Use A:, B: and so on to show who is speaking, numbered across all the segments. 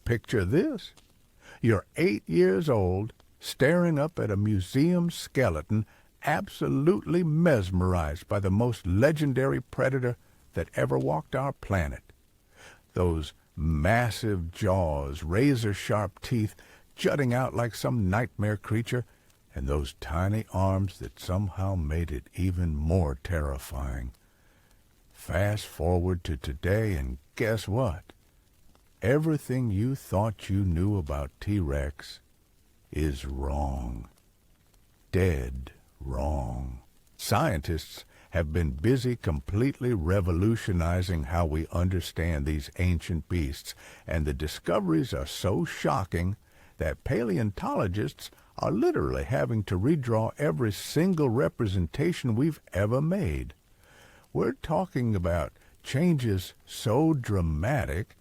A: Picture this. You're 8 years old, staring up at a museum skeleton, absolutely mesmerized by the most legendary predator that ever walked our planet. Those massive jaws, razor-sharp teeth jutting out like some nightmare creature, and those tiny arms that somehow made it even more terrifying. Fast forward to today, and guess what? Everything you thought you knew about T-Rex is wrong. Dead wrong. Scientists have been busy completely revolutionizing how we understand these ancient beasts, and the discoveries are so shocking that paleontologists are literally having to redraw every single representation we've ever made. We're talking about changes so dramatic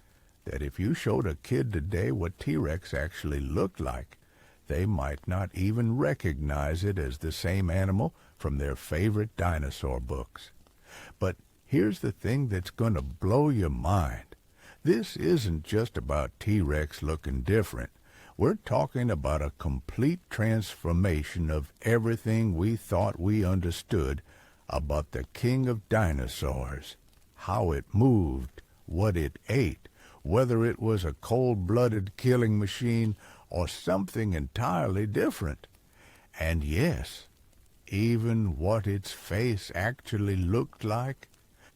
A: that if you showed a kid today what T-Rex actually looked like, they might not even recognize it as the same animal from their favorite dinosaur books. But here's the thing that's going to blow your mind. This isn't just about T-Rex looking different. We're talking about a complete transformation of everything we thought we understood about the king of dinosaurs, how it moved, what it ate, whether it was a cold-blooded killing machine or something entirely different. And yes, even what its face actually looked like.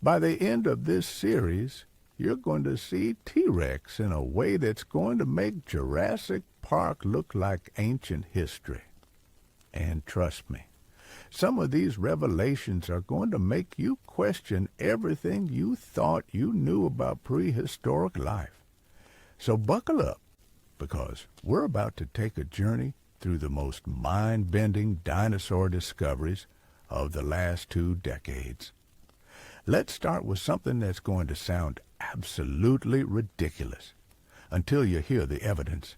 A: By the end of this series, you're going to see T-Rex in a way that's going to make Jurassic Park look like ancient history. And trust me, some of these revelations are going to make you question everything you thought you knew about prehistoric life. So buckle up, because we're about to take a journey through the most mind-bending dinosaur discoveries of the last 2 decades. Let's start with something that's going to sound absolutely ridiculous until you hear the evidence.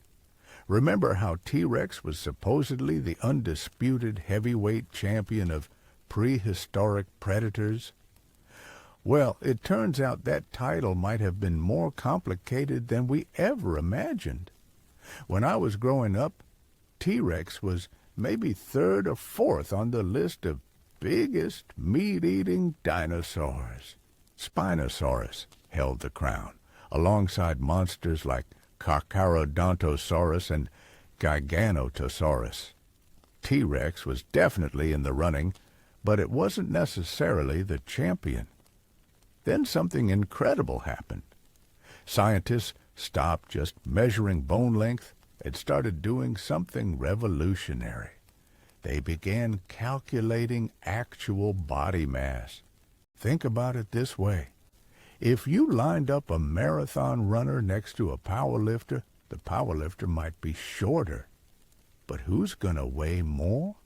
A: Remember how T-Rex was supposedly the undisputed heavyweight champion of prehistoric predators? Well, it turns out that title might have been more complicated than we ever imagined. When I was growing up, T-Rex was maybe 3rd or 4th on the list of biggest meat-eating dinosaurs. Spinosaurus held the crown, alongside monsters like Carcharodontosaurus and Giganotosaurus. T-Rex was definitely in the running, but it wasn't necessarily the champion. Then something incredible happened. Scientists stopped just measuring bone length and started doing something revolutionary. They began calculating actual body mass. Think about it this way. If you lined up a marathon runner next to a powerlifter, the powerlifter might be shorter. But who's going to weigh more?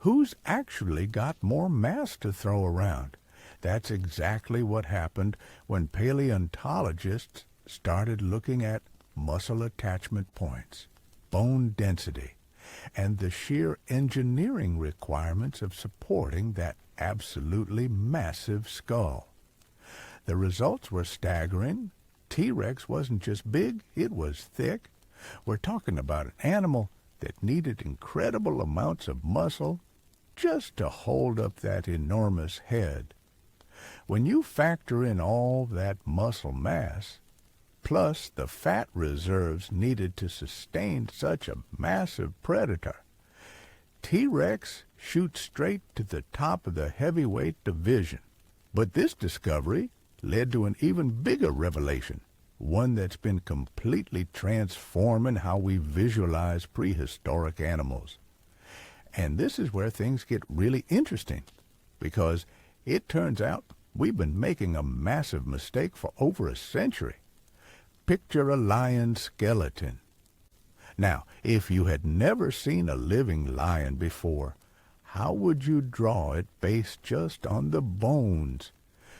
A: Who's actually got more mass to throw around? That's exactly what happened when paleontologists started looking at muscle attachment points, bone density, and the sheer engineering requirements of supporting that absolutely massive skull. The results were staggering. T-Rex wasn't just big, it was thick. We're talking about an animal that needed incredible amounts of muscle just to hold up that enormous head. When you factor in all that muscle mass, plus the fat reserves needed to sustain such a massive predator, T-Rex shoots straight to the top of the heavyweight division. But this discovery led to an even bigger revelation, one that's been completely transforming how we visualize prehistoric animals. And this is where things get really interesting, because it turns out we've been making a massive mistake for over a century. Picture a lion skeleton. Now, if you had never seen a living lion before, how would you draw it based just on the bones?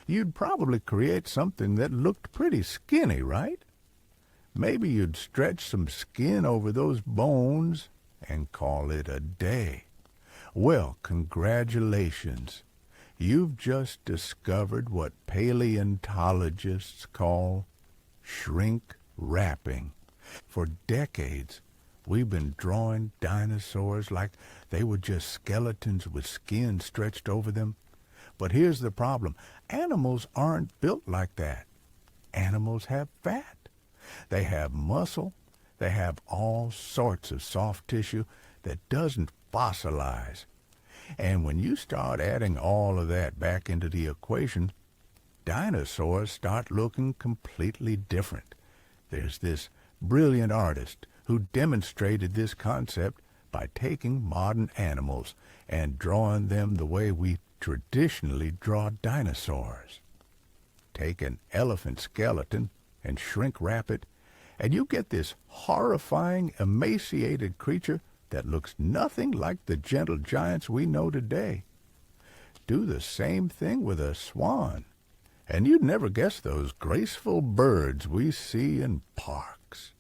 A: You'd probably create something that looked pretty skinny, right? Maybe you'd stretch some skin over those bones and call it a day. Well, congratulations. You've just discovered what paleontologists call shrink wrapping. For decades, we've been drawing dinosaurs like they were just skeletons with skin stretched over them. But here's the problem. Animals aren't built like that. Animals have fat. They have muscle. They have all sorts of soft tissue that doesn't fossilize. And when you start adding all of that back into the equation, dinosaurs start looking completely different. There's this brilliant artist who demonstrated this concept by taking modern animals and drawing them the way we traditionally draw dinosaurs. Take an elephant skeleton and shrink wrap it, and you get this horrifying, emaciated creature that looks nothing like the gentle giants we know today. Do the same thing with a swan, and you'd never guess those graceful birds we see in parks.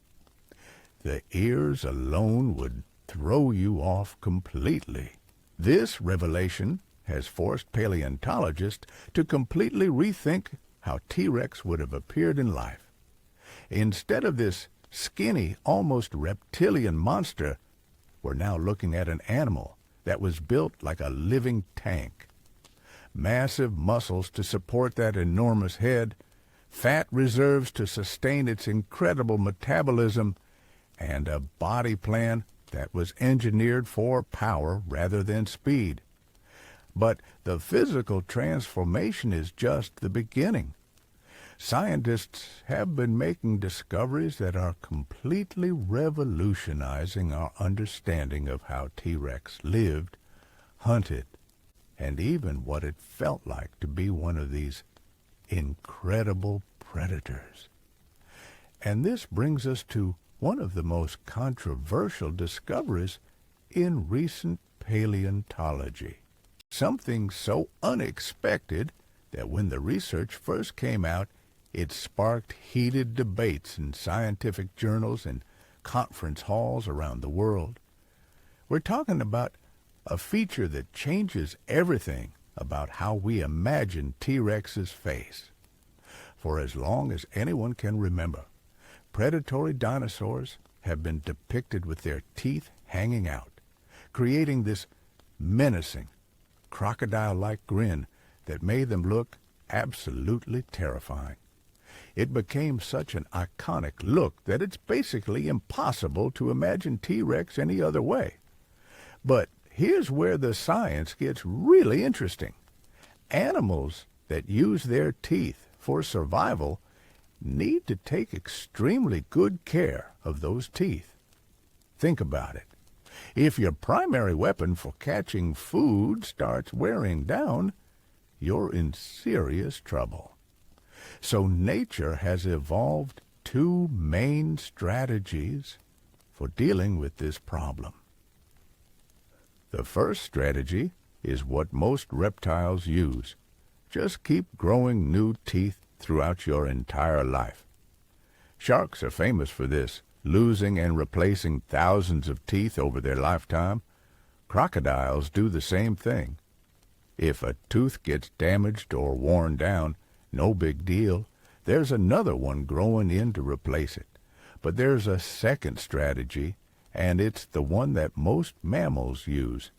A: The ears alone would throw you off completely. This revelation has forced paleontologists to completely rethink how T-Rex would have appeared in life. Instead of this skinny, almost reptilian monster, we're now looking at an animal that was built like a living tank. Massive muscles to support that enormous head, fat reserves to sustain its incredible metabolism, and a body plan that was engineered for power rather than speed. But the physical transformation is just the beginning. Scientists have been making discoveries that are completely revolutionizing our understanding of how T-Rex lived, hunted, and even what it felt like to be one of these incredible predators. And this brings us to one of the most controversial discoveries in recent paleontology. Something so unexpected that when the research first came out, it sparked heated debates in scientific journals and conference halls around the world. We're talking about a feature that changes everything about how we imagine T-Rex's face. For as long as anyone can remember, predatory dinosaurs have been depicted with their teeth hanging out, creating this menacing, crocodile-like grin that made them look absolutely terrifying. It became such an iconic look that it's basically impossible to imagine T-Rex any other way. But here's where the science gets really interesting. Animals that use their teeth for survival need to take extremely good care of those teeth. Think about it. If your primary weapon for catching food starts wearing down, you're in serious trouble. So nature has evolved two main strategies for dealing with this problem. The first strategy is what most reptiles use. Just keep growing new teeth throughout your entire life. Sharks are famous for this, losing and replacing thousands of teeth over their lifetime. Crocodiles do the same thing. If a tooth gets damaged or worn down, no big deal. There's another one growing in to replace it. But there's a second strategy, and it's the one that most mammals use.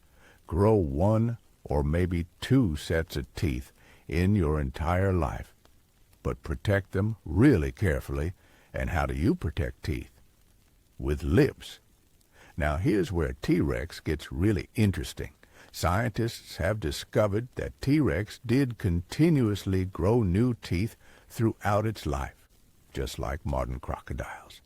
A: Grow one or maybe two sets of teeth in your entire life. But protect them really carefully. And how do you protect teeth? With lips. Now here's where T-Rex gets really interesting. Scientists have discovered that T-Rex did continuously grow new teeth throughout its life, just like modern crocodiles.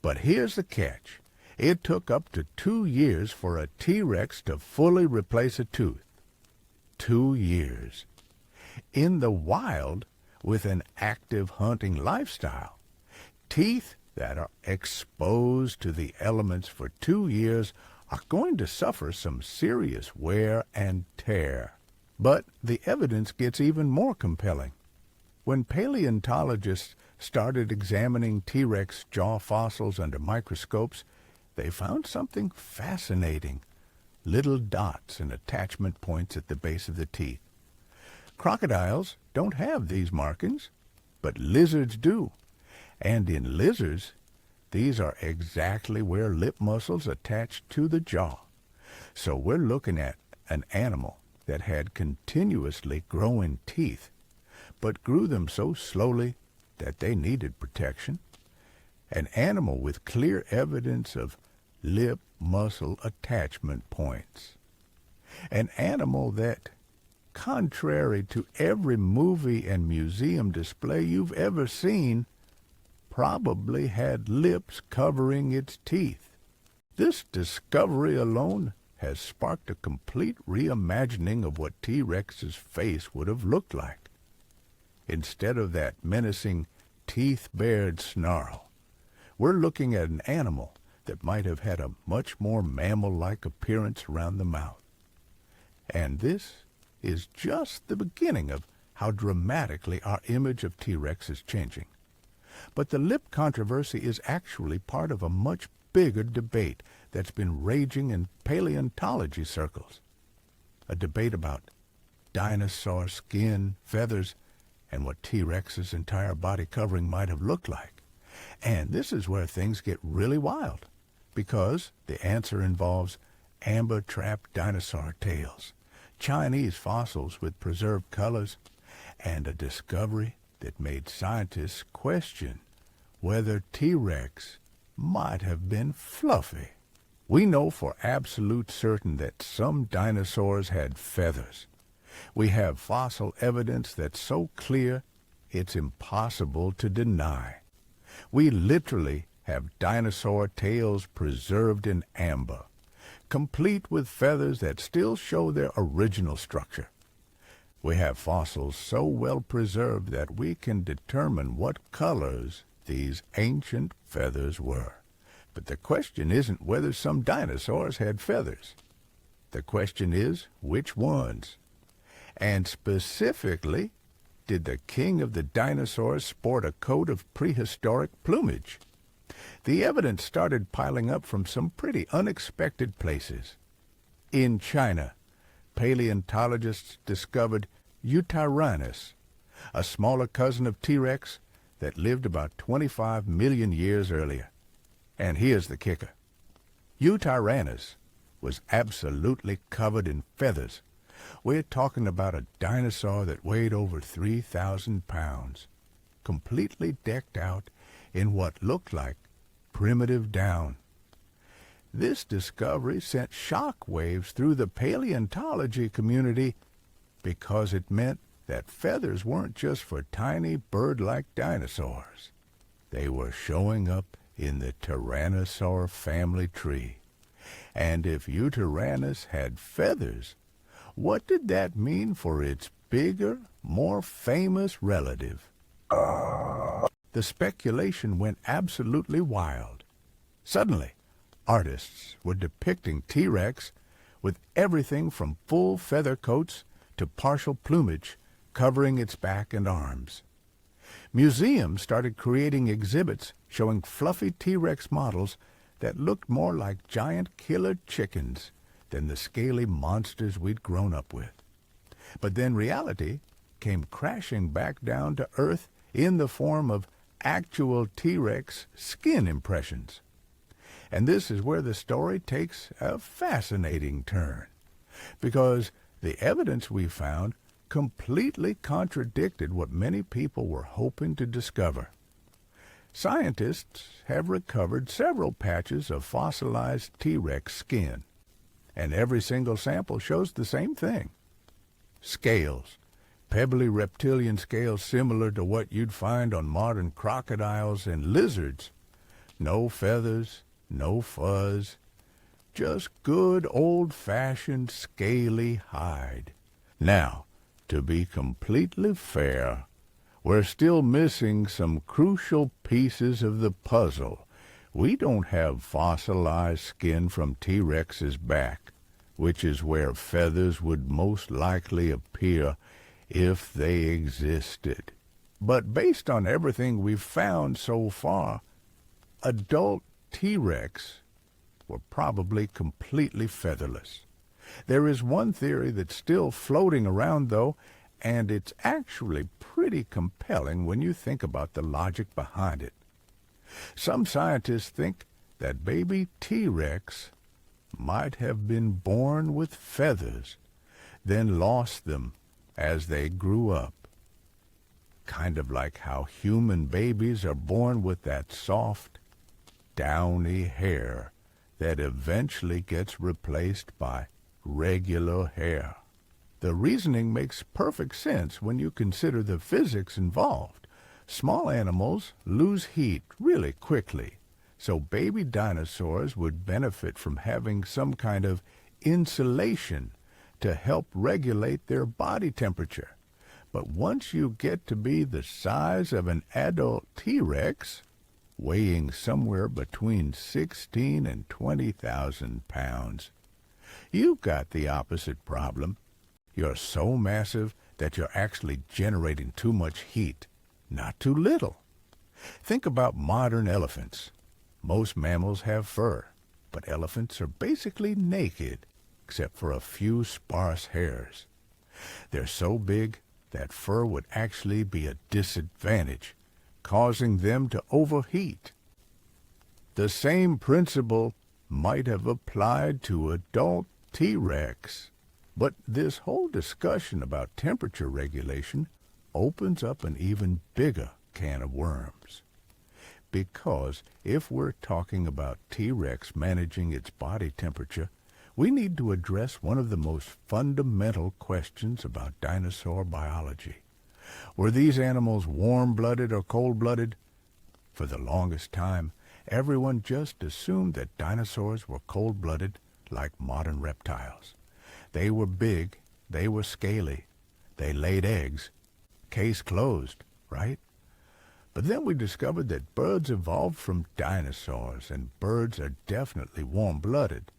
A: But here's the catch. It took up to 2 years for a T-Rex to fully replace a tooth. 2 years. In the wild, with an active hunting lifestyle, teeth that are exposed to the elements for 2 years are going to suffer some serious wear and tear. But the evidence gets even more compelling. When paleontologists started examining T-Rex jaw fossils under microscopes, they found something fascinating. Little dots and attachment points at the base of the teeth. Crocodiles don't have these markings, but lizards do. And in lizards, these are exactly where lip muscles attach to the jaw. So we're looking at an animal that had continuously growing teeth, but grew them so slowly that they needed protection. An animal with clear evidence of lip muscle attachment points. An animal that, contrary to every movie and museum display you've ever seen, probably had lips covering its teeth. This discovery alone has sparked a complete reimagining of what T-Rex's face would have looked like. Instead of that menacing, teeth-bared snarl, we're looking at an animal that might have had a much more mammal-like appearance around the mouth. And this is just the beginning of how dramatically our image of T-Rex is changing. But the lip controversy is actually part of a much bigger debate that's been raging in paleontology circles. A debate about dinosaur skin, feathers, and what T-Rex's entire body covering might have looked like. And this is where things get really wild, because the answer involves amber-trapped dinosaur tails, Chinese fossils with preserved colors, and a discovery that made scientists question whether T-Rex might have been fluffy. We know for absolute certain that some dinosaurs had feathers. We have fossil evidence that's so clear it's impossible to deny. We literally have dinosaur tails preserved in amber, complete with feathers that still show their original structure. We have fossils so well preserved that we can determine what colors these ancient feathers were. But the question isn't whether some dinosaurs had feathers. The question is, which ones? And specifically, did the king of the dinosaurs sport a coat of prehistoric plumage? The evidence started piling up from some pretty unexpected places. In China, paleontologists discovered Tyrannosaurus, a smaller cousin of T-Rex that lived about 25 million years earlier. And here's the kicker. Tyrannosaurus was absolutely covered in feathers. We're talking about a dinosaur that weighed over 3,000 pounds, completely decked out in what looked like primitive down. This discovery sent shock waves through the paleontology community because it meant that feathers weren't just for tiny bird-like dinosaurs. They were showing up in the Tyrannosaur family tree. And if Tyrannosaurus had feathers, what did that mean for its bigger, more famous relative? The speculation went absolutely wild. Suddenly, artists were depicting T-Rex with everything from full feather coats to partial plumage covering its back and arms. Museums started creating exhibits showing fluffy T-Rex models that looked more like giant killer chickens than the scaly monsters we'd grown up with. But then reality came crashing back down to earth in the form of actual T-Rex skin impressions. And this is where the story takes a fascinating turn, because the evidence we found completely contradicted what many people were hoping to discover. Scientists have recovered several patches of fossilized T-Rex skin, and every single sample shows the same thing. Scales, pebbly reptilian scales similar to what you'd find on modern crocodiles and lizards. No feathers, no fuzz, just good old-fashioned scaly hide. Now, to be completely fair, we're still missing some crucial pieces of the puzzle. We don't have fossilized skin from T-Rex's back, which is where feathers would most likely appear if they existed. But based on everything we've found so far, adult T-Rex were probably completely featherless. There is one theory that's still floating around, though, and it's actually pretty compelling when you think about the logic behind it. Some scientists think that baby T-Rex might have been born with feathers, then lost them as they grew up. Kind of like how human babies are born with that soft, downy hair that eventually gets replaced by regular hair. The reasoning makes perfect sense when you consider the physics involved. Small animals lose heat really quickly, so baby dinosaurs would benefit from having some kind of insulation to help regulate their body temperature. But once you get to be the size of an adult T-Rex, weighing somewhere between 16 and 20,000 pounds, you've got the opposite problem. You're so massive that you're actually generating too much heat, not too little. Think about modern elephants. Most mammals have fur, but elephants are basically naked, except for a few sparse hairs. They're so big that fur would actually be a disadvantage, causing them to overheat. The same principle might have applied to adult T-Rex. But this whole discussion about temperature regulation opens up an even bigger can of worms. Because if we're talking about T-Rex managing its body temperature, we need to address one of the most fundamental questions about dinosaur biology. Were these animals warm-blooded or cold-blooded? For the longest time, everyone just assumed that dinosaurs were cold-blooded like modern reptiles. They were big, they were scaly, they laid eggs. Case closed, right? But then we discovered that birds evolved from dinosaurs, and birds are definitely warm-blooded,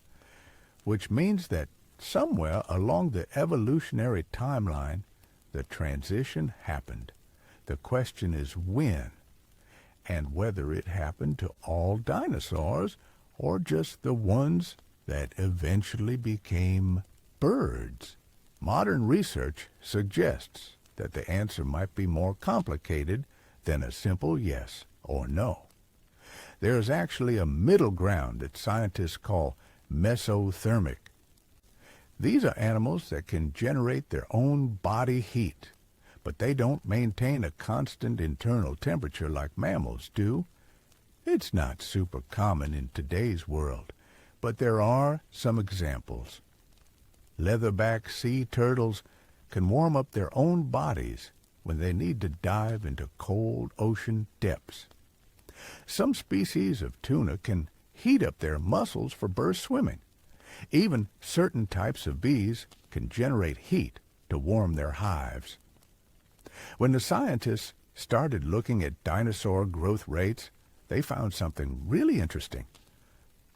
A: which means that somewhere along the evolutionary timeline, the transition happened. The question is when, and whether it happened to all dinosaurs or just the ones that eventually became birds. Modern research suggests that the answer might be more complicated than a simple yes or no. There is actually a middle ground that scientists call mesothermic. These are animals that can generate their own body heat, but they don't maintain a constant internal temperature like mammals do. It's not super common in today's world, but there are some examples. Leatherback sea turtles can warm up their own bodies when they need to dive into cold ocean depths. Some species of tuna can heat up their muscles for burst swimming. Even certain types of bees can generate heat to warm their hives. When the scientists started looking at dinosaur growth rates, they found something really interesting.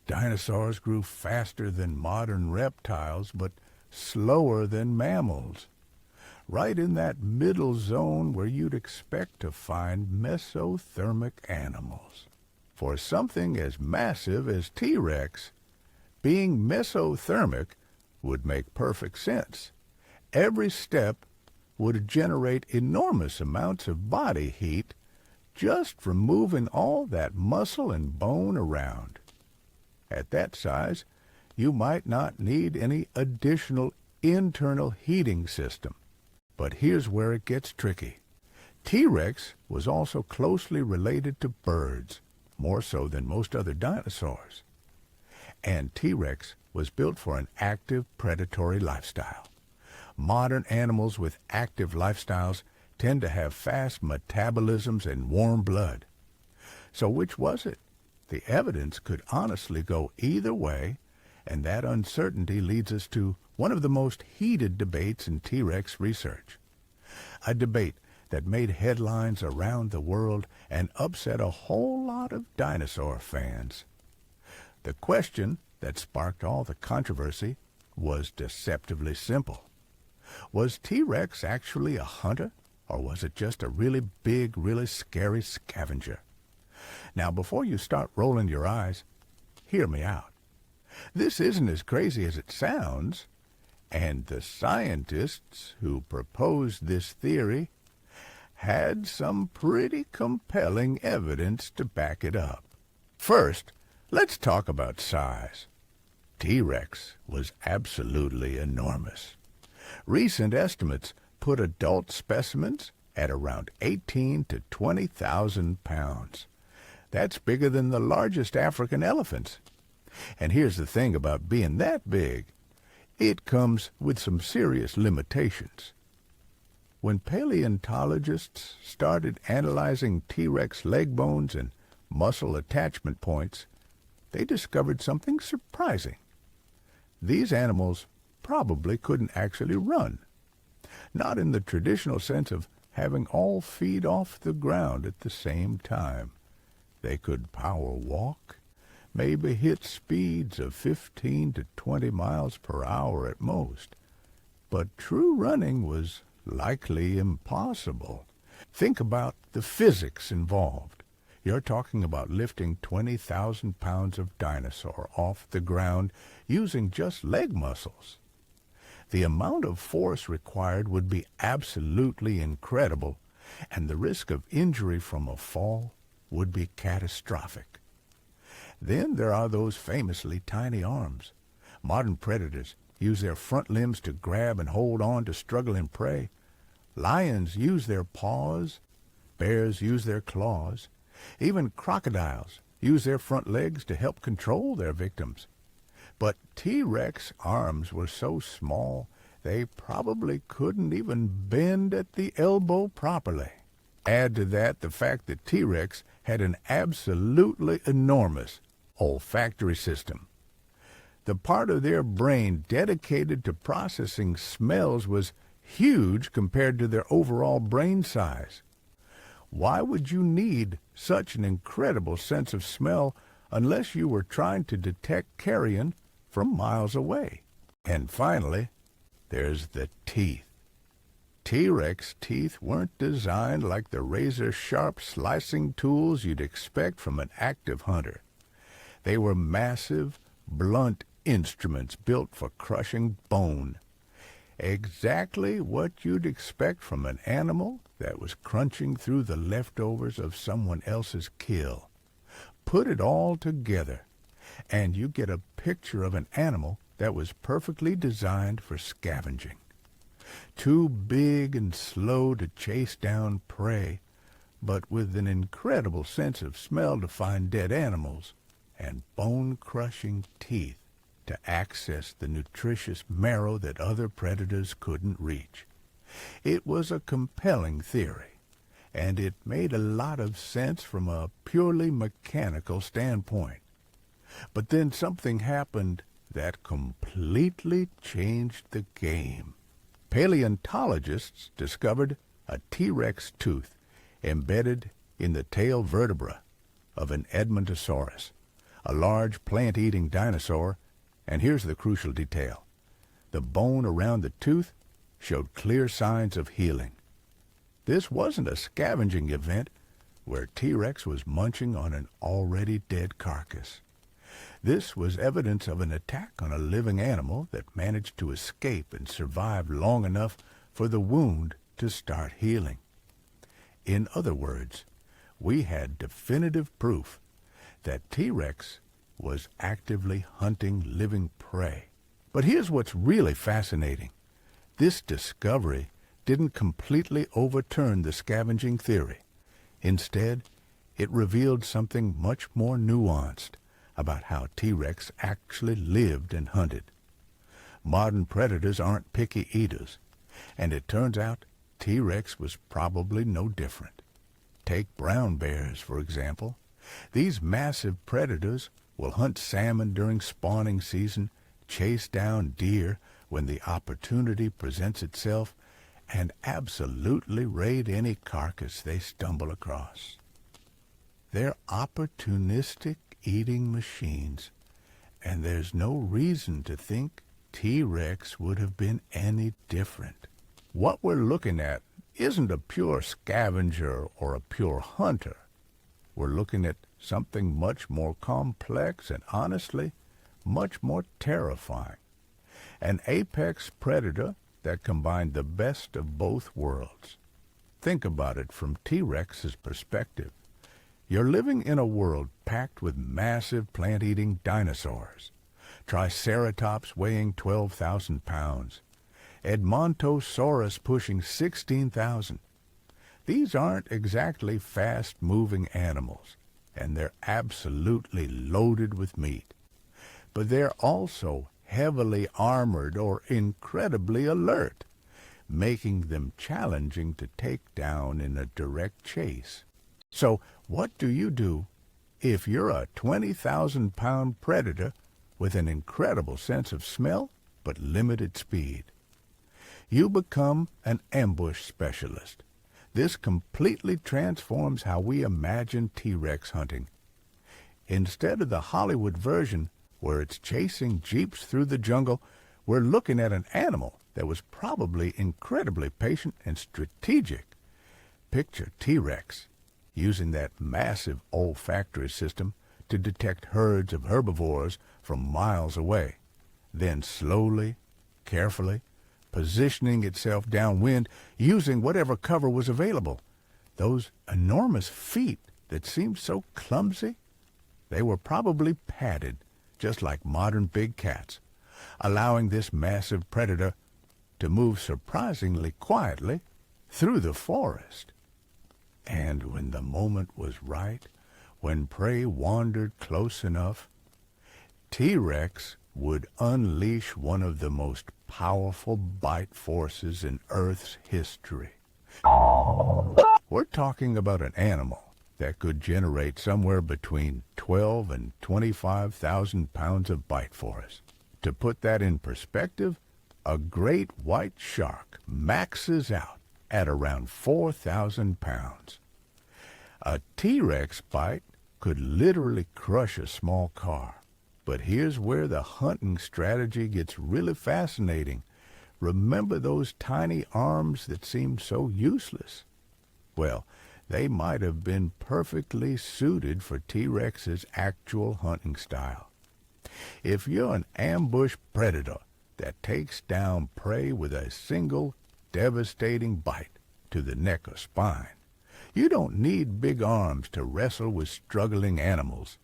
A: Dinosaurs grew faster than modern reptiles, but slower than mammals. Right in that middle zone where you'd expect to find mesothermic animals. For something as massive as T-Rex, being mesothermic would make perfect sense. Every step would generate enormous amounts of body heat just from moving all that muscle and bone around. At that size, you might not need any additional internal heating system. But here's where it gets tricky. T-Rex was also closely related to birds, more so than most other dinosaurs. And T-Rex was built for an active predatory lifestyle. Modern animals with active lifestyles tend to have fast metabolisms and warm blood. So which was it? The evidence could honestly go either way, and that uncertainty leads us to one of the most heated debates in T-Rex research. A debate that made headlines around the world and upset a whole lot of dinosaur fans. The question that sparked all the controversy was deceptively simple. Was T-Rex actually a hunter, or was it just a really big, really scary scavenger? Now, before you start rolling your eyes, hear me out. This isn't as crazy as it sounds, and the scientists who proposed this theory had some pretty compelling evidence to back it up. First, let's talk about size. T-Rex was absolutely enormous. Recent estimates put adult specimens at around 18 to 20,000 pounds. That's bigger than the largest African elephants. And here's the thing about being that big. It comes with some serious limitations. When paleontologists started analyzing T-Rex leg bones and muscle attachment points, they discovered something surprising. These animals probably couldn't actually run. Not in the traditional sense of having all feet off the ground at the same time. They could power walk, maybe hit speeds of 15 to 20 miles per hour at most. But true running was likely impossible. Think about the physics involved. You're talking about lifting 20,000 pounds of dinosaur off the ground using just leg muscles. The amount of force required would be absolutely incredible, and the risk of injury from a fall would be catastrophic. Then there are those famously tiny arms. Modern predators use their front limbs to grab and hold on to struggling prey. Lions use their paws. Bears use their claws. Even crocodiles use their front legs to help control their victims. But T-Rex arms were so small they probably couldn't even bend at the elbow properly. Add to that the fact that T-Rex had an absolutely enormous olfactory system. The part of their brain dedicated to processing smells was huge compared to their overall brain size. Why would you need such an incredible sense of smell unless you were trying to detect carrion from miles away? And finally, there's the teeth. T-Rex teeth weren't designed like the razor-sharp slicing tools you'd expect from an active hunter. They were massive, blunt instruments built for crushing bone. Exactly what you'd expect from an animal that was crunching through the leftovers of someone else's kill. Put it all together, and you get a picture of an animal that was perfectly designed for scavenging. Too big and slow to chase down prey, but with an incredible sense of smell to find dead animals, and bone-crushing teeth to access the nutritious marrow that other predators couldn't reach. It was a compelling theory, and it made a lot of sense from a purely mechanical standpoint. But then something happened that completely changed the game. Paleontologists discovered a T-Rex tooth embedded in the tail vertebra of an Edmontosaurus, a large plant-eating dinosaur. And here's the crucial detail. The bone around the tooth showed clear signs of healing. This wasn't a scavenging event where T-Rex was munching on an already dead carcass. This was evidence of an attack on a living animal that managed to escape and survive long enough for the wound to start healing. In other words, we had definitive proof that T-Rex was actively hunting living prey. But here's what's really fascinating. This discovery didn't completely overturn the scavenging theory. Instead, it revealed something much more nuanced about how T-Rex actually lived and hunted. Modern predators aren't picky eaters, and it turns out T-Rex was probably no different. Take brown bears, for example. These massive predators will hunt salmon during spawning season, chase down deer when the opportunity presents itself, and absolutely raid any carcass they stumble across. They're opportunistic eating machines, and there's no reason to think T-Rex would have been any different. What we're looking at isn't a pure scavenger or a pure hunter. We're looking at something much more complex and, honestly, much more terrifying. An apex predator that combined the best of both worlds. Think about it from T-Rex's perspective. You're living in a world packed with massive plant-eating dinosaurs, Triceratops weighing 12,000 pounds, Edmontosaurus pushing 16,000. These aren't exactly fast-moving animals, and they're absolutely loaded with meat. But they're also heavily armored or incredibly alert, making them challenging to take down in a direct chase. So what do you do if you're a 20,000-pound predator with an incredible sense of smell but limited speed? You become an ambush specialist. This completely transforms how we imagine T-Rex hunting. Instead of the Hollywood version, where it's chasing jeeps through the jungle, we're looking at an animal that was probably incredibly patient and strategic. Picture T-Rex using that massive olfactory system to detect herds of herbivores from miles away, then slowly, carefully, positioning itself downwind, using whatever cover was available. Those enormous feet that seemed so clumsy, they were probably padded, just like modern big cats, allowing this massive predator to move surprisingly quietly through the forest. And when the moment was right, when prey wandered close enough, T-Rex would unleash one of the most powerful bite forces in Earth's history. We're talking about an animal that could generate somewhere between 12 and 25,000 pounds of bite force. To put that in perspective, a great white shark maxes out at around 4,000 pounds. A T-Rex bite could literally crush a small car. But here's where the hunting strategy gets really fascinating. Remember those tiny arms that seemed so useless? Well, they might have been perfectly suited for T-Rex's actual hunting style. If you're an ambush predator that takes down prey with a single devastating bite to the neck or spine, you don't need big arms to wrestle with struggling animals.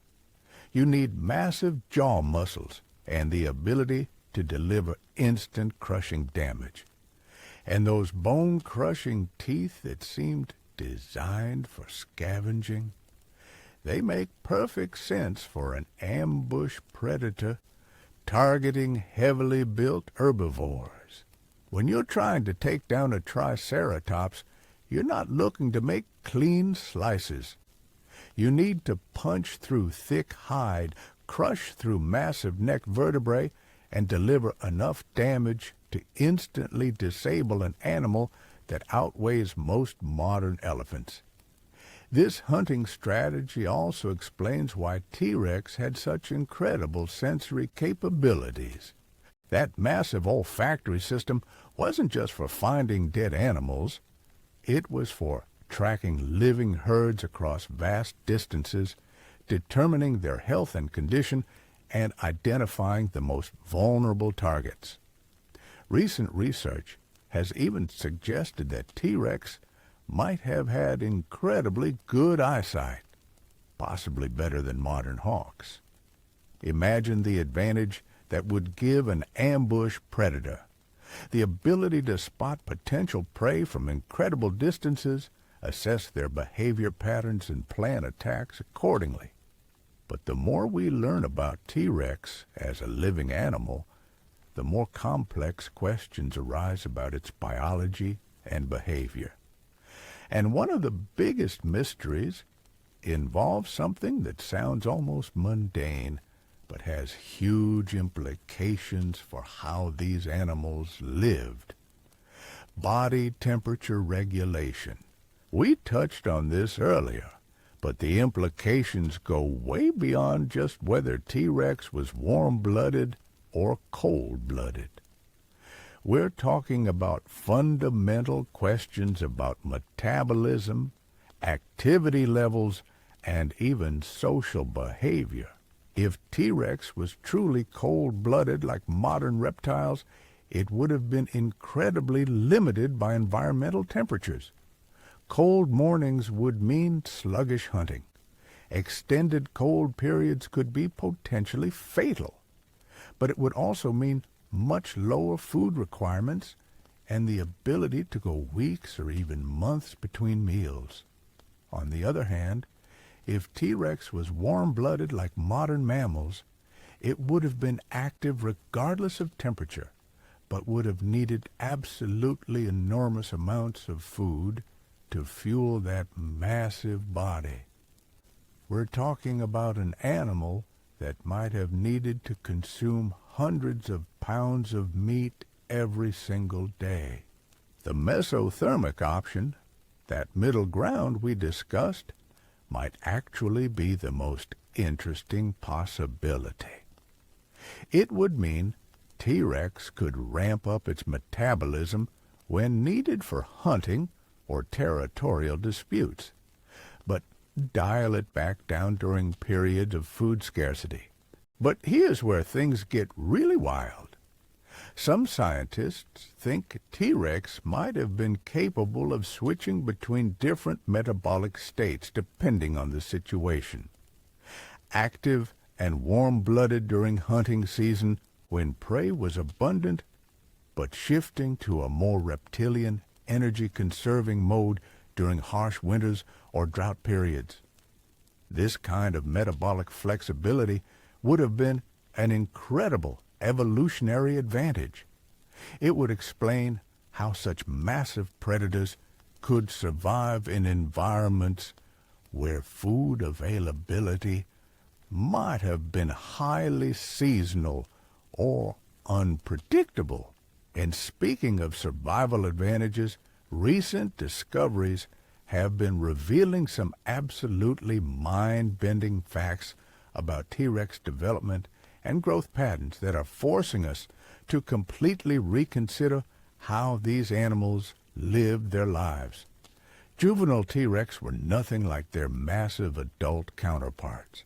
A: You need massive jaw muscles and the ability to deliver instant crushing damage. And those bone-crushing teeth that seemed designed for scavenging, they make perfect sense for an ambush predator targeting heavily built herbivores. When you're trying to take down a Triceratops, you're not looking to make clean slices. You need to punch through thick hide, crush through massive neck vertebrae, and deliver enough damage to instantly disable an animal that outweighs most modern elephants. This hunting strategy also explains why T-Rex had such incredible sensory capabilities. That massive olfactory system wasn't just for finding dead animals. It was for tracking living herds across vast distances, determining their health and condition, and identifying the most vulnerable targets. Recent research has even suggested that T-Rex might have had incredibly good eyesight, possibly better than modern hawks. Imagine the advantage that would give an ambush predator: the ability to spot potential prey from incredible distances, assess their behavior patterns, and plan attacks accordingly. But the more we learn about T-Rex as a living animal, the more complex questions arise about its biology and behavior. And one of the biggest mysteries involves something that sounds almost mundane, but has huge implications for how these animals lived: body temperature regulation. We touched on this earlier, but the implications go way beyond just whether T-Rex was warm-blooded or cold-blooded. We're talking about fundamental questions about metabolism, activity levels, and even social behavior. If T-Rex was truly cold-blooded like modern reptiles, it would have been incredibly limited by environmental temperatures. Cold mornings would mean sluggish hunting. Extended cold periods could be potentially fatal, but it would also mean much lower food requirements and the ability to go weeks or even months between meals. On the other hand, if T-Rex was warm-blooded like modern mammals, it would have been active regardless of temperature, but would have needed absolutely enormous amounts of food to fuel that massive body. We're talking about an animal that might have needed to consume hundreds of pounds of meat every single day. The mesothermic option, that middle ground we discussed, might actually be the most interesting possibility. It would mean T-Rex could ramp up its metabolism when needed for hunting or territorial disputes, but dial it back down during periods of food scarcity. But here's where things get really wild. Some scientists think T-Rex might have been capable of switching between different metabolic states depending on the situation. Active and warm-blooded during hunting season when prey was abundant, but shifting to a more reptilian, energy-conserving mode during harsh winters or drought periods. This kind of metabolic flexibility would have been an incredible evolutionary advantage. It would explain how such massive predators could survive in environments where food availability might have been highly seasonal or unpredictable. And speaking of survival advantages, recent discoveries have been revealing some absolutely mind-bending facts about T-Rex development and growth patterns that are forcing us to completely reconsider how these animals lived their lives. Juvenile T-Rex were nothing like their massive adult counterparts.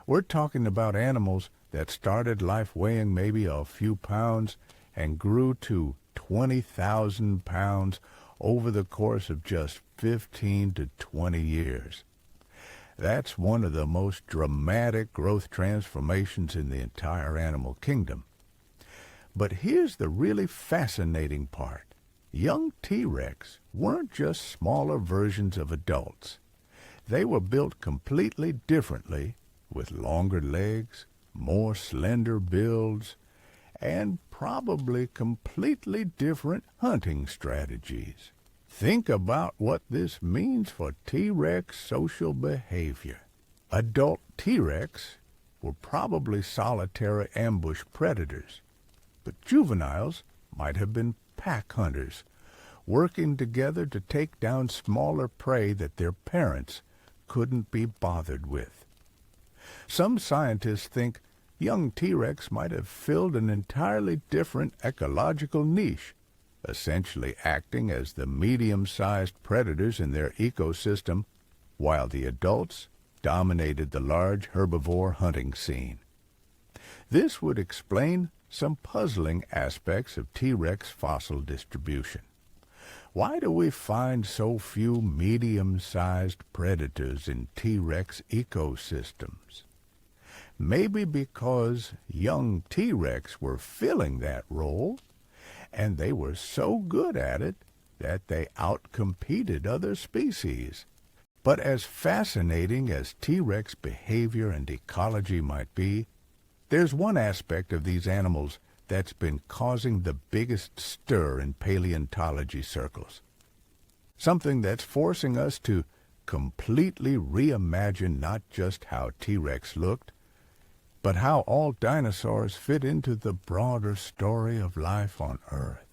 A: We're talking about animals that started life weighing maybe a few pounds and grew to 20,000 pounds over the course of just 15 to 20 years. That's one of the most dramatic growth transformations in the entire animal kingdom. But here's the really fascinating part. Young T-Rex weren't just smaller versions of adults. They were built completely differently, with longer legs, more slender builds, and probably completely different hunting strategies. Think about what this means for T-Rex social behavior. Adult T-Rex were probably solitary ambush predators, but juveniles might have been pack hunters, working together to take down smaller prey that their parents couldn't be bothered with. Some scientists think young T-Rex might have filled an entirely different ecological niche, essentially acting as the medium-sized predators in their ecosystem, while the adults dominated the large herbivore hunting scene. This would explain some puzzling aspects of T-Rex fossil distribution. Why do we find so few medium-sized predators in T-Rex ecosystems? Maybe because young T-Rex were filling that role, and they were so good at it that they outcompeted other species. But as fascinating as T-Rex behavior and ecology might be, there's one aspect of these animals that's been causing the biggest stir in paleontology circles. Something that's forcing us to completely reimagine not just how T-Rex looked, but how all dinosaurs fit into the broader story of life on Earth.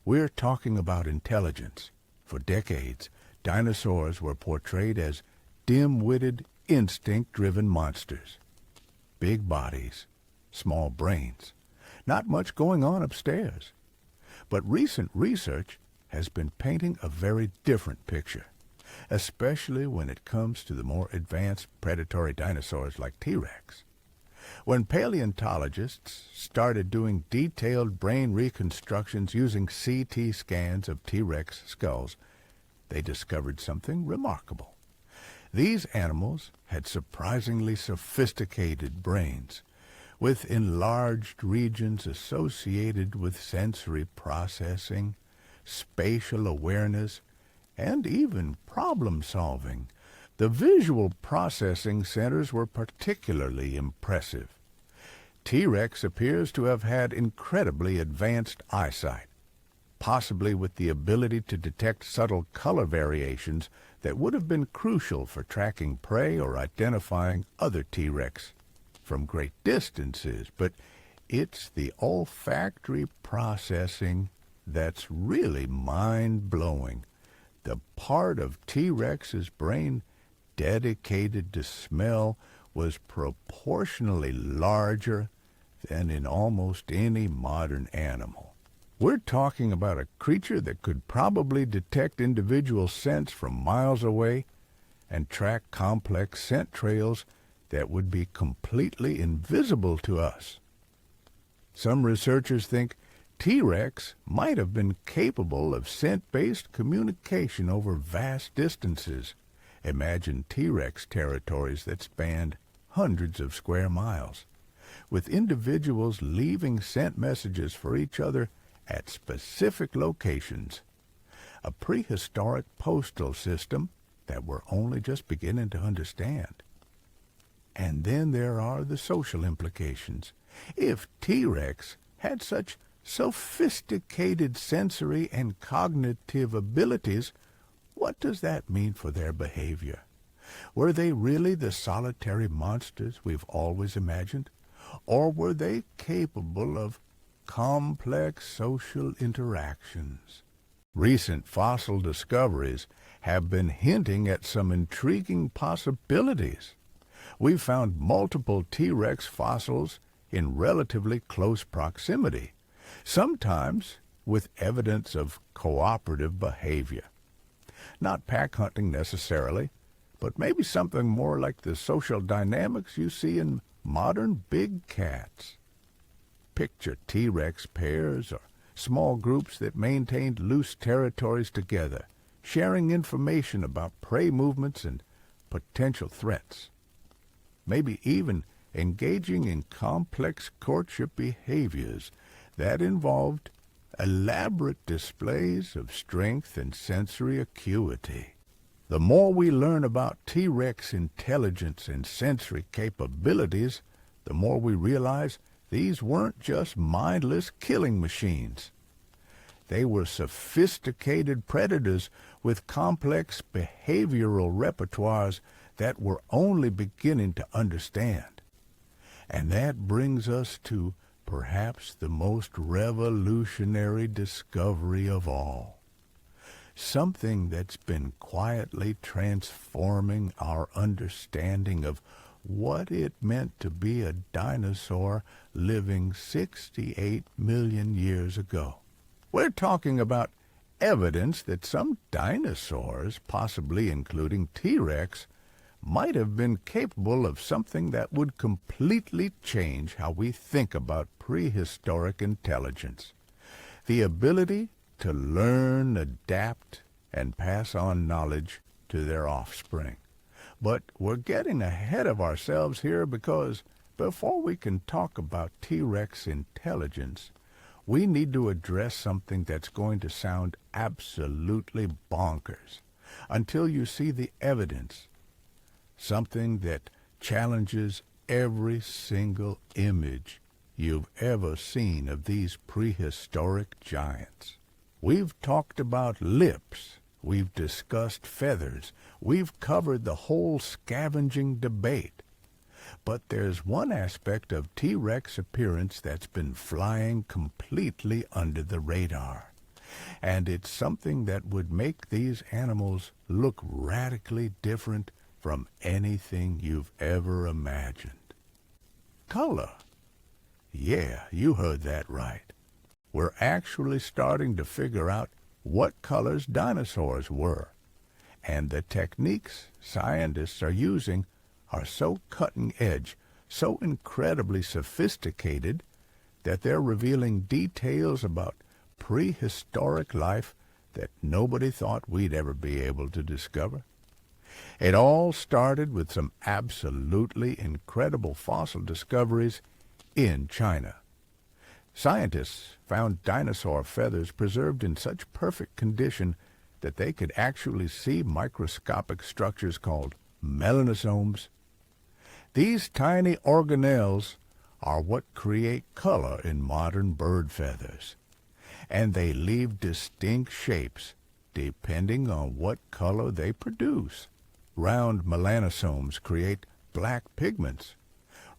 A: We're talking about intelligence. For decades, dinosaurs were portrayed as dim-witted, instinct-driven monsters. Big bodies, small brains, not much going on upstairs. But recent research has been painting a very different picture, especially when it comes to the more advanced predatory dinosaurs like T-Rex. When paleontologists started doing detailed brain reconstructions using CT scans of T-Rex skulls, they discovered something remarkable. These animals had surprisingly sophisticated brains, with enlarged regions associated with sensory processing, spatial awareness, and even problem-solving. The visual processing centers were particularly impressive. T-Rex appears to have had incredibly advanced eyesight, possibly with the ability to detect subtle color variations that would have been crucial for tracking prey or identifying other T-Rex from great distances. But it's the olfactory processing that's really mind-blowing. The part of T-Rex's brain dedicated to smell was proportionally larger than in almost any modern animal. We're talking about a creature that could probably detect individual scents from miles away and track complex scent trails that would be completely invisible to us. Some researchers think T-Rex might have been capable of scent-based communication over vast distances. Imagine T-Rex territories that spanned hundreds of square miles, with individuals leaving scent messages for each other at specific locations. A prehistoric postal system that we're only just beginning to understand. And then there are the social implications. If T-Rex had such sophisticated sensory and cognitive abilities, what does that mean for their behavior? Were they really the solitary monsters we've always imagined? Or were they capable of complex social interactions? Recent fossil discoveries have been hinting at some intriguing possibilities. We've found multiple T-Rex fossils in relatively close proximity, sometimes with evidence of cooperative behavior. Not pack hunting necessarily, but maybe something more like the social dynamics you see in modern big cats. Picture T-Rex pairs or small groups that maintained loose territories together, sharing information about prey movements and potential threats. Maybe even engaging in complex courtship behaviors that involved elaborate displays of strength and sensory acuity. The more we learn about T-Rex intelligence and sensory capabilities, the more we realize these weren't just mindless killing machines. They were sophisticated predators with complex behavioral repertoires that we're only beginning to understand. And that brings us to perhaps the most revolutionary discovery of all. Something that's been quietly transforming our understanding of what it meant to be a dinosaur living 68 million years ago. We're talking about evidence that some dinosaurs, possibly including T-Rex, might have been capable of something that would completely change how we think about prehistoric intelligence. The ability to learn, adapt, and pass on knowledge to their offspring. But we're getting ahead of ourselves here because before we can talk about T-Rex intelligence, we need to address something that's going to sound absolutely bonkers until you see the evidence. Something that challenges every single image you've ever seen of these prehistoric giants. We've talked about lips, we've discussed feathers, we've covered the whole scavenging debate. But there's one aspect of T-Rex appearance that's been flying completely under the radar. And it's something that would make these animals look radically different from anything you've ever imagined. Color. Yeah, you heard that right. We're actually starting to figure out what colors dinosaurs were. And the techniques scientists are using are so cutting edge, so incredibly sophisticated, that they're revealing details about prehistoric life that nobody thought we'd ever be able to discover. It all started with some absolutely incredible fossil discoveries in China. Scientists found dinosaur feathers preserved in such perfect condition that they could actually see microscopic structures called melanosomes. These tiny organelles are what create color in modern bird feathers, and they leave distinct shapes depending on what color they produce. Round melanosomes create black pigments.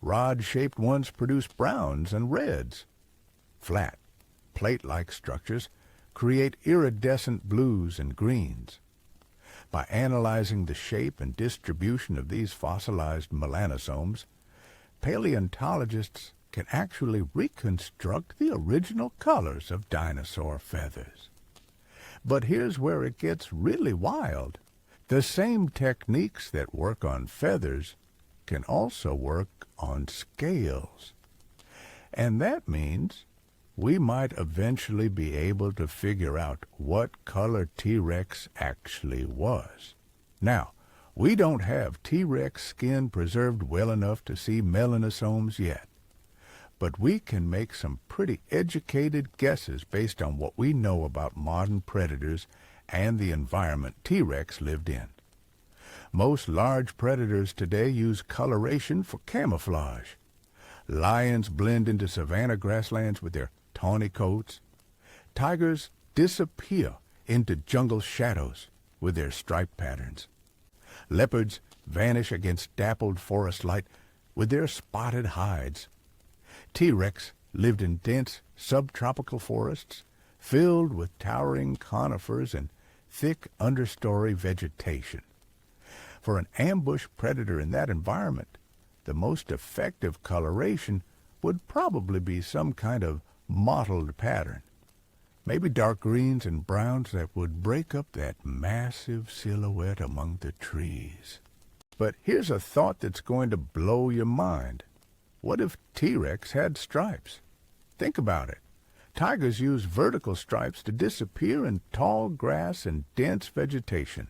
A: Rod-shaped ones produce browns and reds. Flat, plate-like structures create iridescent blues and greens. By analyzing the shape and distribution of these fossilized melanosomes, paleontologists can actually reconstruct the original colors of dinosaur feathers. But here's where it gets really wild. The same techniques that work on feathers can also work on scales. And that means we might eventually be able to figure out what color T-Rex actually was. Now, we don't have T-Rex skin preserved well enough to see melanosomes yet, but we can make some pretty educated guesses based on what we know about modern predators and the environment T-Rex lived in. Most large predators today use coloration for camouflage. Lions blend into savanna grasslands with their tawny coats. Tigers disappear into jungle shadows with their striped patterns. Leopards vanish against dappled forest light with their spotted hides. T-Rex lived in dense subtropical forests filled with towering conifers and thick understory vegetation. For an ambush predator in that environment, the most effective coloration would probably be some kind of mottled pattern, maybe dark greens and browns that would break up that massive silhouette among the trees. But here's a thought that's going to blow your mind. What if T-Rex had stripes? Think about it. Tigers use vertical stripes to disappear in tall grass and dense vegetation.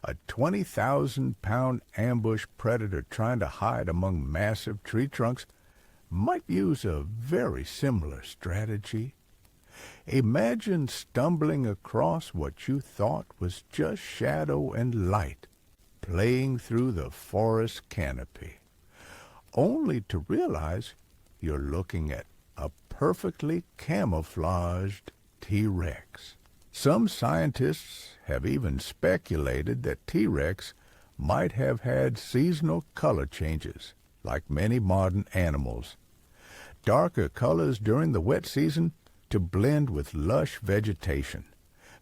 A: A 20,000-pound ambush predator trying to hide among massive tree trunks might use a very similar strategy. Imagine stumbling across what you thought was just shadow and light playing through the forest canopy, only to realize you're looking at a perfectly camouflaged T-Rex. Some scientists have even speculated that T-Rex might have had seasonal color changes, like many modern animals. Darker colors during the wet season to blend with lush vegetation.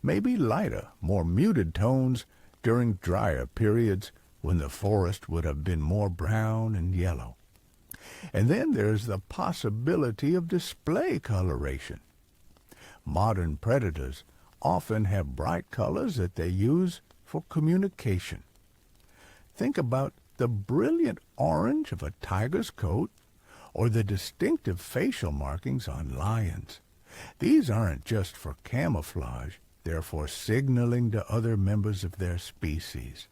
A: Maybe lighter, more muted tones during drier periods when the forest would have been more brown and yellow. And then there's the possibility of display coloration. Modern predators often have bright colors that they use for communication. Think about the brilliant orange of a tiger's coat or the distinctive facial markings on lions. These aren't just for camouflage, they're for signaling to other members of their species.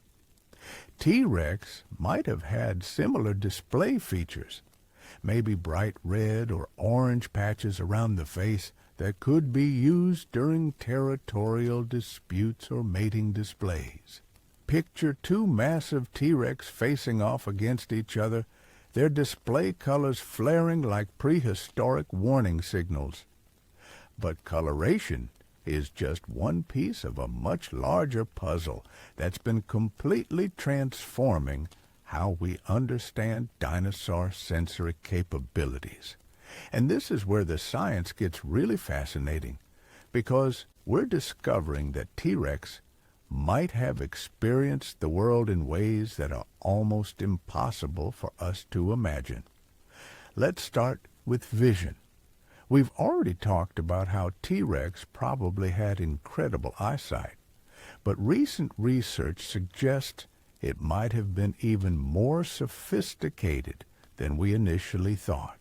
A: T-Rex might have had similar display features, maybe bright red or orange patches around the face that could be used during territorial disputes or mating displays. Picture two massive T-Rex facing off against each other, their display colors flaring like prehistoric warning signals. But coloration is just one piece of a much larger puzzle that's been completely transforming how we understand dinosaur sensory capabilities. And this is where the science gets really fascinating, because we're discovering that T-Rex might have experienced the world in ways that are almost impossible for us to imagine. Let's start with vision. We've already talked about how T-Rex probably had incredible eyesight, but recent research suggests it might have been even more sophisticated than we initially thought.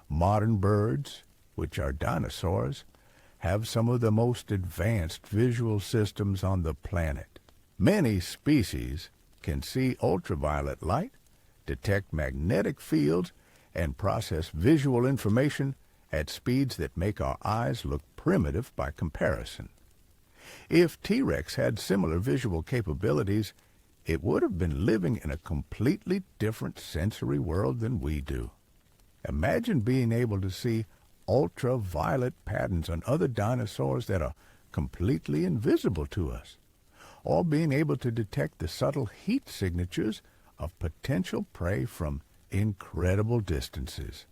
A: Modern birds, which are dinosaurs, have some of the most advanced visual systems on the planet. Many species can see ultraviolet light, detect magnetic fields, and process visual information at speeds that make our eyes look primitive by comparison. If T-Rex had similar visual capabilities, it would have been living in a completely different sensory world than we do. Imagine being able to see ultraviolet patterns on other dinosaurs that are completely invisible to us, or being able to detect the subtle heat signatures of potential prey from incredible distances.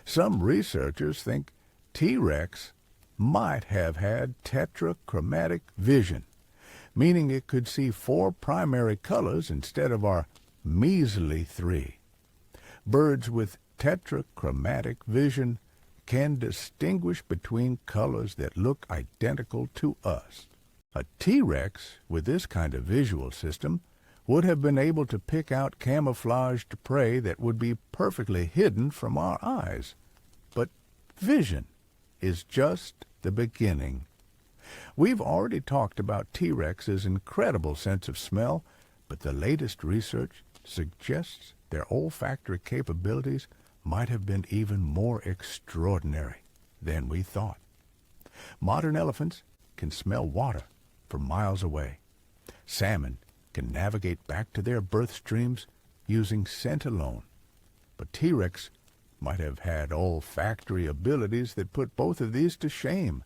A: Some researchers think T-Rex might have had tetrachromatic vision, meaning it could see 4 primary colors instead of our measly 3. Birds with tetrachromatic vision can distinguish between colors that look identical to us. A T-Rex with this kind of visual system would have been able to pick out camouflaged prey that would be perfectly hidden from our eyes. But vision is just the beginning. We've already talked about T-Rex's incredible sense of smell, but the latest research suggests their olfactory capabilities might have been even more extraordinary than we thought. Modern elephants can smell water from miles away. Salmon can navigate back to their birth streams using scent alone. But T-Rex might have had olfactory abilities that put both of these to shame.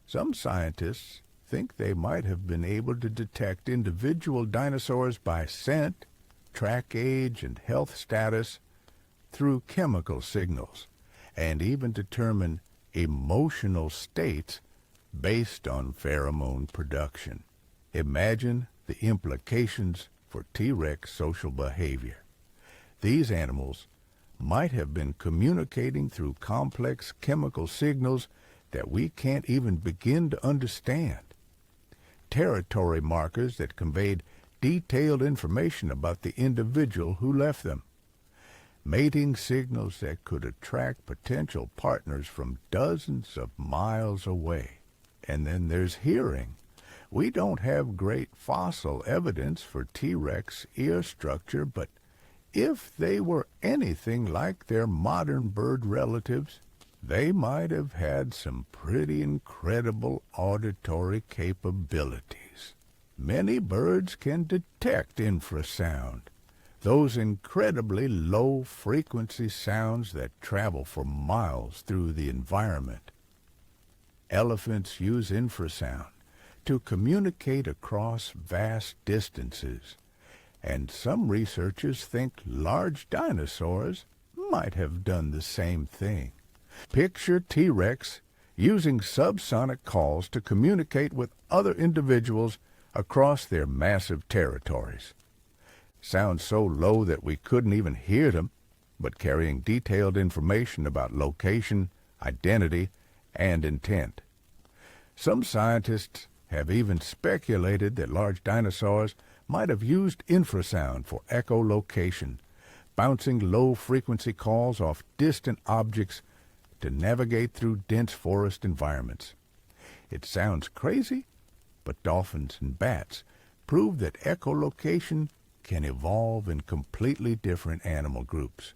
A: Some scientists think they might have been able to detect individual dinosaurs by scent, track age, and health status through chemical signals, and even determine emotional states based on pheromone production. Imagine the implications for T-Rex social behavior. These animals might have been communicating through complex chemical signals that we can't even begin to understand. Territory markers that conveyed detailed information about the individual who left them. Mating signals that could attract potential partners from dozens of miles away. And then there's hearing. We don't have great fossil evidence for T-Rex ear structure, but if they were anything like their modern bird relatives, they might have had some pretty incredible auditory capabilities. Many birds can detect infrasound, those incredibly low-frequency sounds that travel for miles through the environment. Elephants use infrasound to communicate across vast distances, and some researchers think large dinosaurs might have done the same thing. Picture T-Rex using subsonic calls to communicate with other individuals across their massive territories. Sounds so low that we couldn't even hear them, but carrying detailed information about location, identity, and intent. Some scientists have even speculated that large dinosaurs might have used infrasound for echolocation, bouncing low-frequency calls off distant objects to navigate through dense forest environments. It sounds crazy, but dolphins and bats prove that echolocation can evolve in completely different animal groups.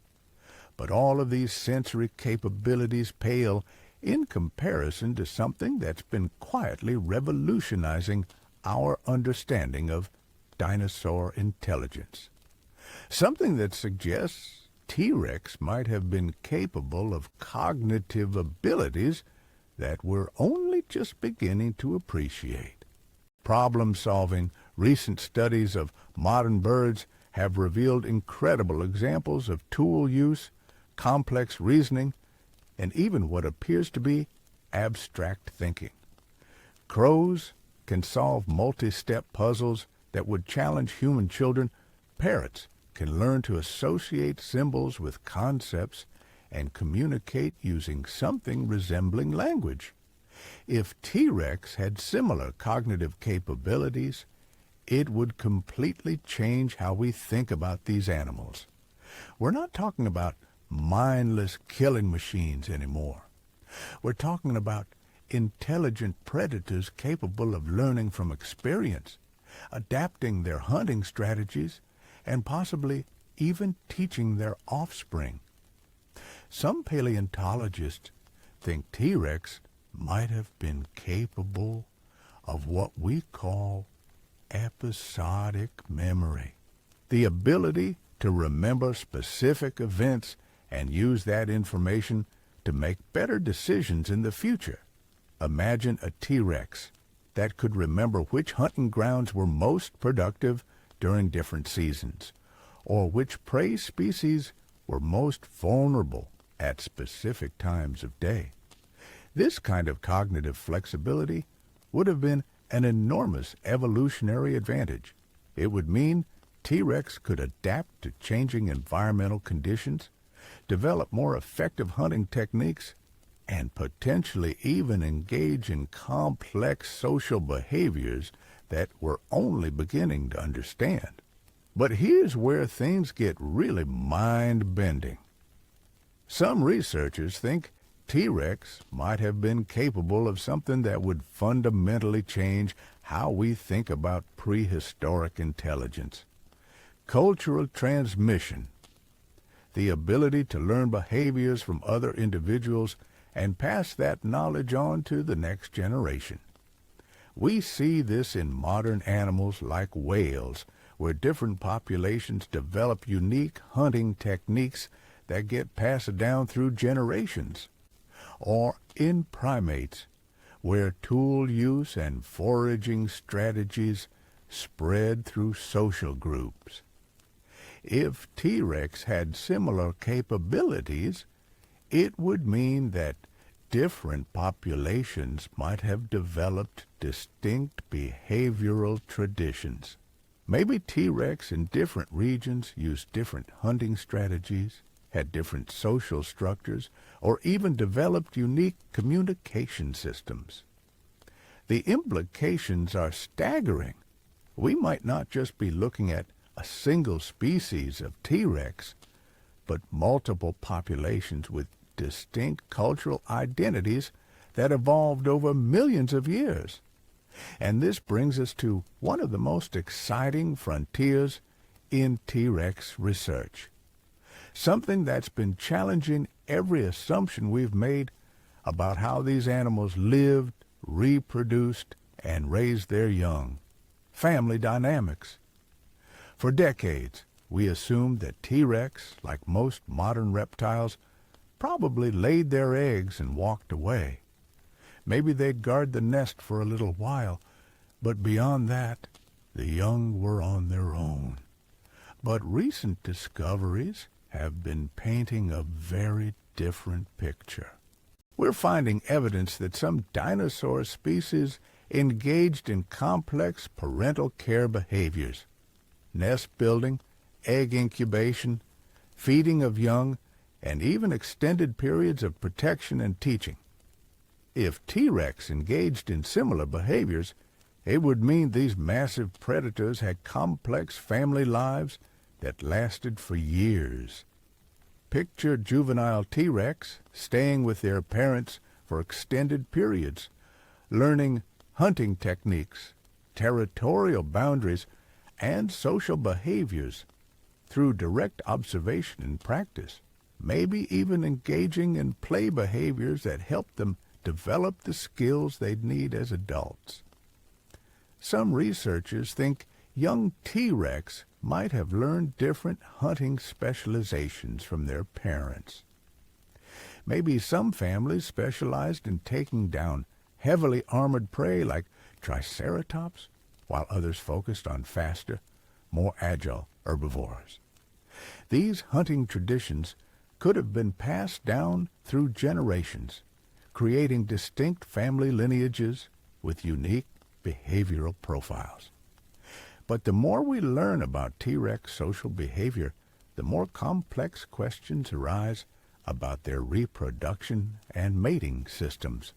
A: But all of these sensory capabilities pale in comparison to something that's been quietly revolutionizing our understanding of dinosaur intelligence. Something that suggests T-Rex might have been capable of cognitive abilities that we're only just beginning to appreciate. Problem-solving, recent studies of modern birds have revealed incredible examples of tool use, complex reasoning, and even what appears to be abstract thinking. Crows can solve multi-step puzzles that would challenge human children. Parrots can learn to associate symbols with concepts and communicate using something resembling language. If T-Rex had similar cognitive capabilities, it would completely change how we think about these animals. We're not talking about mindless killing machines anymore. We're talking about intelligent predators capable of learning from experience, adapting their hunting strategies, and possibly even teaching their offspring. Some paleontologists think T-Rex might have been capable of what we call episodic memory, the ability to remember specific events and use that information to make better decisions in the future. Imagine a T-Rex that could remember which hunting grounds were most productive during different seasons, or which prey species were most vulnerable at specific times of day. This kind of cognitive flexibility would have been an enormous evolutionary advantage. It would mean T-Rex could adapt to changing environmental conditions, develop more effective hunting techniques, and potentially even engage in complex social behaviors that we're only beginning to understand. But here's where things get really mind-bending. Some researchers think T-Rex might have been capable of something that would fundamentally change how we think about prehistoric intelligence. Cultural transmission, the ability to learn behaviors from other individuals and pass that knowledge on to the next generation. We see this in modern animals like whales, where different populations develop unique hunting techniques that get passed down through generations, or in primates, where tool use and foraging strategies spread through social groups. If T-Rex had similar capabilities, it would mean that different populations might have developed distinct behavioral traditions. Maybe T-Rex in different regions used different hunting strategies, had different social structures, or even developed unique communication systems. The implications are staggering. We might not just be looking at a single species of T-Rex, but multiple populations with distinct cultural identities that evolved over millions of years. And this brings us to one of the most exciting frontiers in T-Rex research, something that's been challenging every assumption we've made about how these animals lived, reproduced, and raised their young: family dynamics. For decades, we assumed that T-Rex, like most modern reptiles, probably laid their eggs and walked away. Maybe they'd guard the nest for a little while, but beyond that, the young were on their own. But recent discoveries have been painting a very different picture. We're finding evidence that some dinosaur species engaged in complex parental care behaviors: nest building, egg incubation, feeding of young, and even extended periods of protection and teaching. If T-Rex engaged in similar behaviors, it would mean these massive predators had complex family lives that lasted for years. Picture juvenile T-Rex staying with their parents for extended periods, learning hunting techniques, territorial boundaries, and social behaviors through direct observation and practice, maybe even engaging in play behaviors that help them develop the skills they'd need as adults. Some researchers think young T-Rex might have learned different hunting specializations from their parents. Maybe some families specialized in taking down heavily armored prey like Triceratops, while others focused on faster, more agile herbivores. These hunting traditions could have been passed down through generations, creating distinct family lineages with unique behavioral profiles. But the more we learn about T-Rex social behavior, the more complex questions arise about their reproduction and mating systems.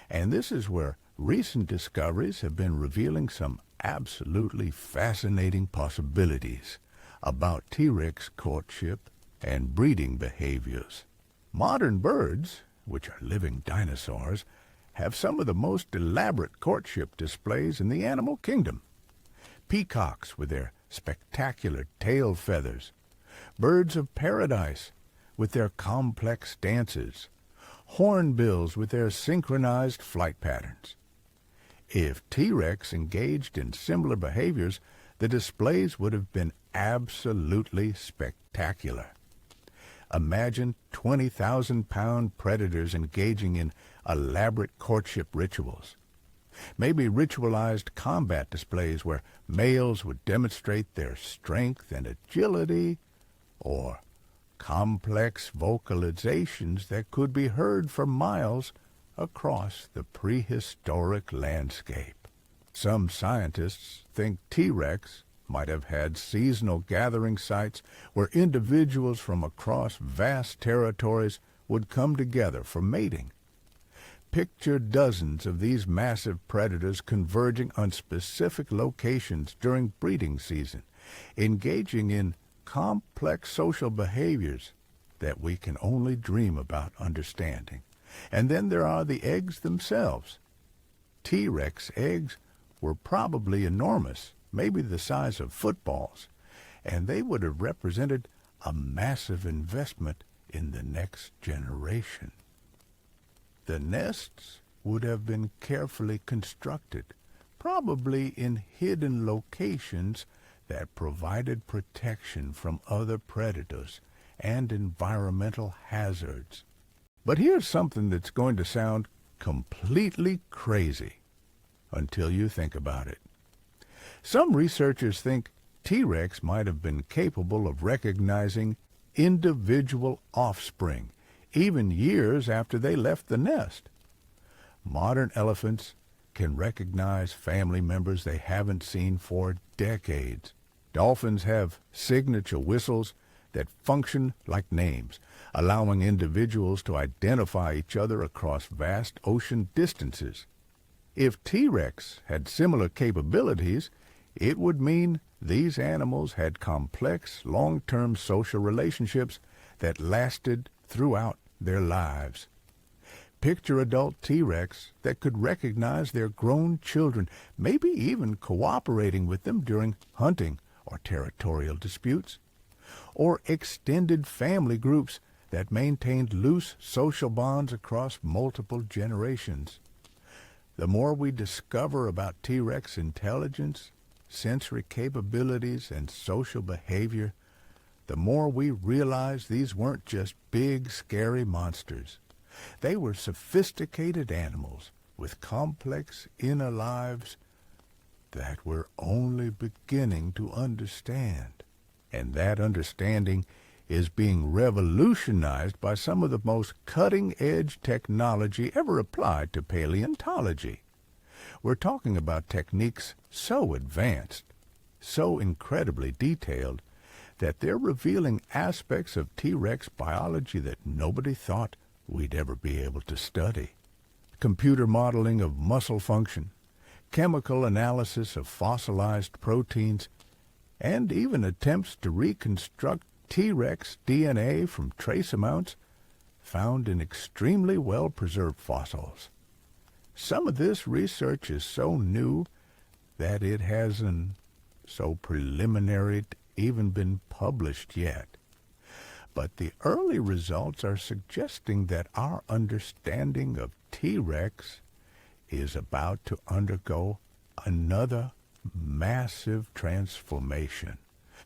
A: And this is where recent discoveries have been revealing some absolutely fascinating possibilities about T-Rex courtship and breeding behaviors. Modern birds, which are living dinosaurs, have some of the most elaborate courtship displays in the animal kingdom. Peacocks with their spectacular tail feathers, birds of paradise with their complex dances, hornbills with their synchronized flight patterns. If T-Rex engaged in similar behaviors, the displays would have been absolutely spectacular. Imagine 20,000-pound predators engaging in elaborate courtship rituals. Maybe ritualized combat displays where males would demonstrate their strength and agility, or complex vocalizations that could be heard for miles across the prehistoric landscape. Some scientists think T-Rex might have had seasonal gathering sites where individuals from across vast territories would come together for mating. Picture dozens of these massive predators converging on specific locations during breeding season, engaging in complex social behaviors that we can only dream about understanding. And then there are the eggs themselves. T-Rex eggs were probably enormous, maybe the size of footballs, and they would have represented a massive investment in the next generation. The nests would have been carefully constructed, probably in hidden locations that provided protection from other predators and environmental hazards. But here's something that's going to sound completely crazy until you think about it. Some researchers think T-Rex might have been capable of recognizing individual offspring, even years after they left the nest. Modern elephants can recognize family members they haven't seen for decades. Dolphins have signature whistles that function like names, allowing individuals to identify each other across vast ocean distances. If T-Rex had similar capabilities, it would mean these animals had complex, long-term social relationships that lasted throughout their lives. Picture adult T-Rex that could recognize their grown children, maybe even cooperating with them during hunting or territorial disputes, or extended family groups that maintained loose social bonds across multiple generations. The more we discover about T-Rex intelligence, sensory capabilities, and social behavior, the more we realize these weren't just big, scary monsters. They were sophisticated animals with complex inner lives that we're only beginning to understand. And that understanding is being revolutionized by some of the most cutting-edge technology ever applied to paleontology. We're talking about techniques so advanced, so incredibly detailed, that they're revealing aspects of T-Rex biology that nobody thought we'd ever be able to study. Computer modeling of muscle function, chemical analysis of fossilized proteins, and even attempts to reconstruct T-Rex DNA from trace amounts found in extremely well-preserved fossils. Some of this research is so new that it hasn't so preliminary even been published yet. But the early results are suggesting that our understanding of T-Rex is about to undergo another massive transformation.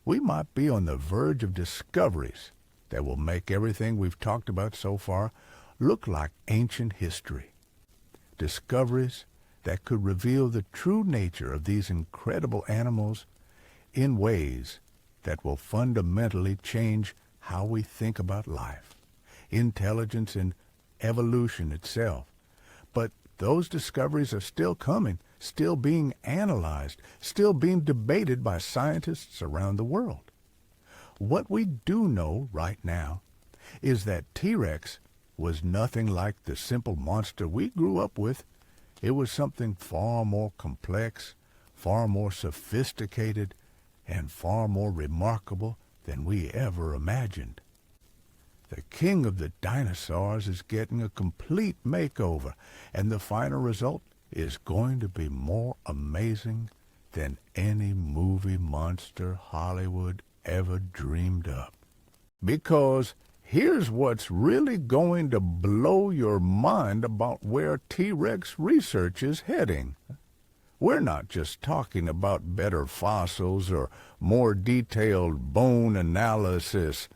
A: We might be on the verge of discoveries that will make everything we've talked about so far look like ancient history. Discoveries that could reveal the true nature of these incredible animals in ways that will fundamentally change how we think about life, intelligence, and evolution itself. But those discoveries are still coming, still being analyzed, still being debated by scientists around the world. What we do know right now is that T-Rex was nothing like the simple monster we grew up with. It was something far more complex, far more sophisticated, and far more remarkable than we ever imagined. The king of the dinosaurs is getting a complete makeover, and the final result is going to be more amazing than any movie monster Hollywood ever dreamed up. Because here's what's really going to blow your mind about where T-Rex research is heading. We're not just talking about better fossils or more detailed bone analysis.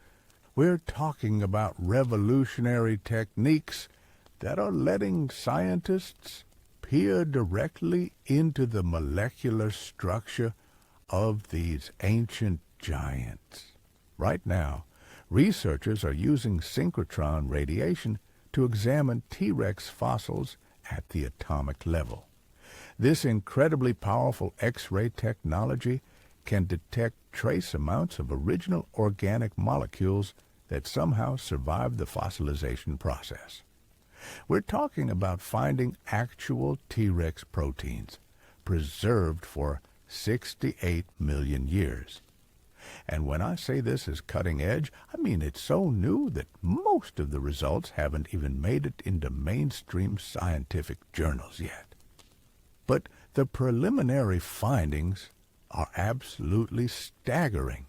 A: We're talking about revolutionary techniques that are letting scientists peer directly into the molecular structure of these ancient giants. Right now, researchers are using synchrotron radiation to examine T-Rex fossils at the atomic level. This incredibly powerful X-ray technology can detect trace amounts of original organic molecules that somehow survived the fossilization process. We're talking about finding actual T-Rex proteins preserved for 68 million years. And when I say this is cutting edge, I mean it's so new that most of the results haven't even made it into mainstream scientific journals yet. But the preliminary findings are absolutely staggering.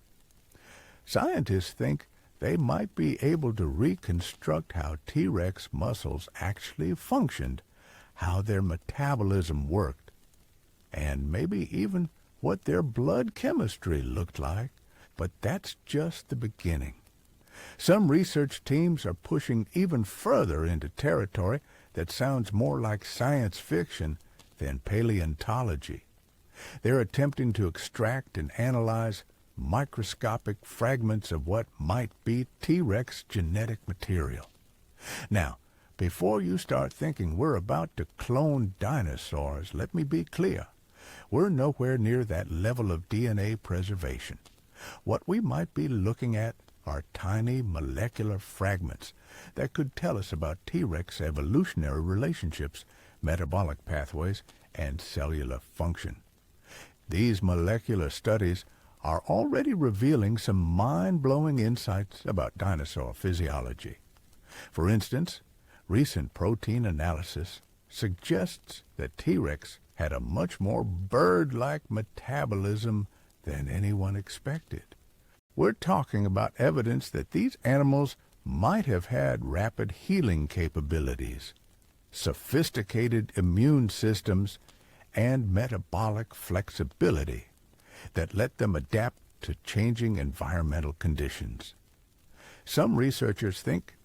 A: Scientists think they might be able to reconstruct how T-Rex muscles actually functioned, how their metabolism worked, and maybe even what their blood chemistry looked like. But that's just the beginning. Some research teams are pushing even further into territory that sounds more like science fiction than paleontology. They're attempting to extract and analyze microscopic fragments of what might be T-Rex genetic material. Now, before you start thinking we're about to clone dinosaurs, let me be clear. We're nowhere near that level of DNA preservation. What we might be looking at are tiny molecular fragments that could tell us about T-Rex evolutionary relationships, metabolic pathways, and cellular function. These molecular studies are already revealing some mind-blowing insights about dinosaur physiology. For instance, recent protein analysis suggests that T-Rex had a much more bird-like metabolism than anyone expected. We're talking about evidence that these animals might have had rapid healing capabilities, sophisticated immune systems, and metabolic flexibility that let them adapt to changing environmental conditions. Some researchers think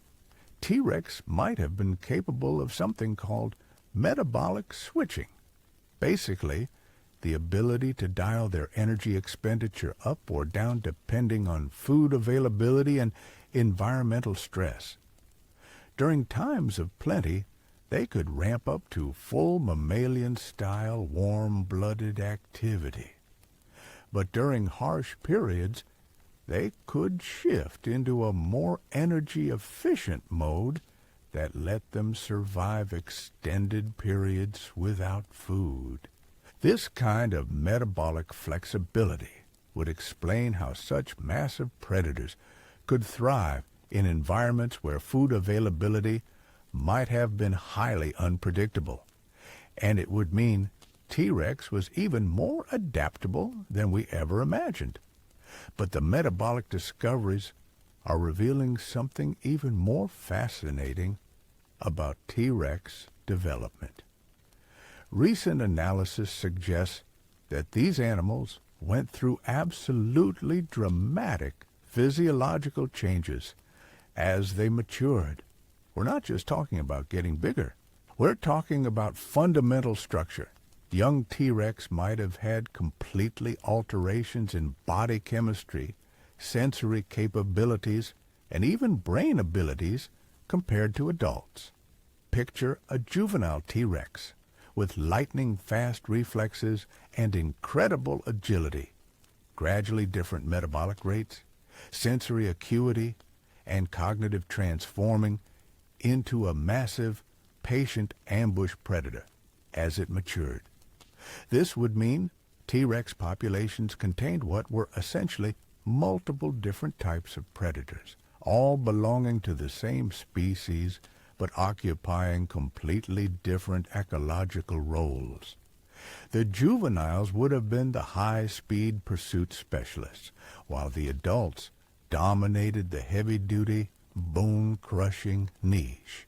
A: T-Rex might have been capable of something called metabolic switching. Basically, the ability to dial their energy expenditure up or down depending on food availability and environmental stress. During times of plenty, they could ramp up to full mammalian-style warm-blooded activity. But during harsh periods, they could shift into a more energy-efficient mode that let them survive extended periods without food. This kind of metabolic flexibility would explain how such massive predators could thrive in environments where food availability might have been highly unpredictable, and it would mean T-Rex was even more adaptable than we ever imagined. But the metabolic discoveries are revealing something even more fascinating about T-Rex development. Recent analysis suggests that these animals went through absolutely dramatic physiological changes as they matured. We're not just talking about getting bigger. We're talking about fundamental structure. Young T-Rex might have had completely alterations in body chemistry, sensory capabilities, and even brain abilities compared to adults. Picture a juvenile T-Rex with lightning-fast reflexes and incredible agility, gradually different metabolic rates, sensory acuity, and cognitive transforming into a massive patient ambush predator as it matured. This would mean T-Rex populations contained what were essentially multiple different types of predators, all belonging to the same species but occupying completely different ecological roles. The juveniles would have been the high-speed pursuit specialists, while the adults dominated the heavy-duty, bone-crushing niche.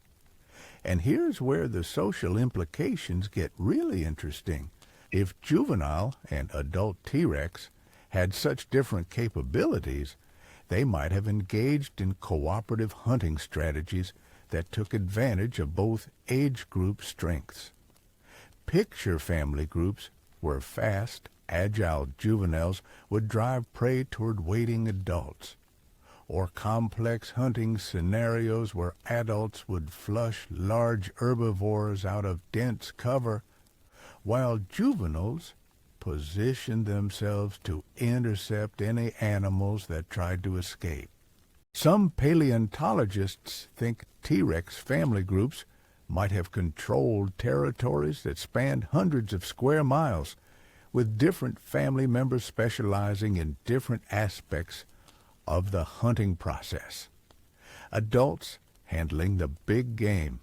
A: And here's where the social implications get really interesting. If juvenile and adult T-Rex had such different capabilities, they might have engaged in cooperative hunting strategies that took advantage of both age group strengths. Picture family groups where fast, agile juveniles would drive prey toward waiting adults, or complex hunting scenarios where adults would flush large herbivores out of dense cover, while juveniles position themselves to intercept any animals that tried to escape. Some paleontologists think T-Rex family groups might have controlled territories that spanned hundreds of square miles, with different family members specializing in different aspects of the hunting process. Adults handling the big game,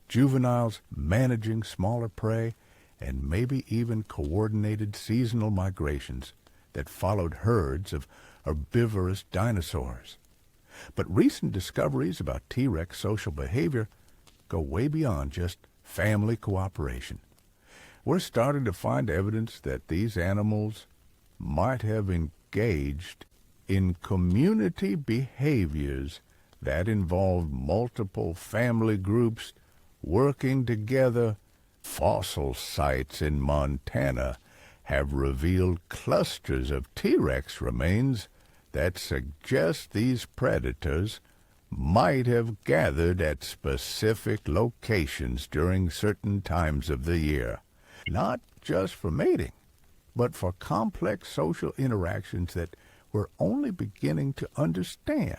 A: juveniles managing smaller prey, and maybe even coordinated seasonal migrations that followed herds of herbivorous dinosaurs. But recent discoveries about T-Rex social behavior go way beyond just family cooperation. We're starting to find evidence that these animals might have engaged in community behaviors that involve multiple family groups working together. Fossil sites in Montana have revealed clusters of T-Rex remains that suggest these predators might have gathered at specific locations during certain times of the year, not just for mating, but for complex social interactions that we're only beginning to understand.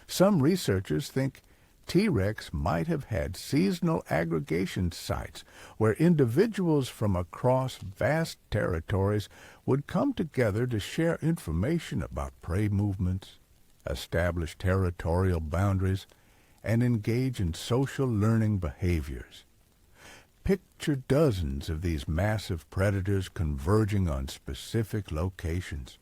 A: Some researchers think T-Rex might have had seasonal aggregation sites where individuals from across vast territories would come together to share information about prey movements, establish territorial boundaries, and engage in social learning behaviors. Picture dozens of these massive predators converging on specific locations,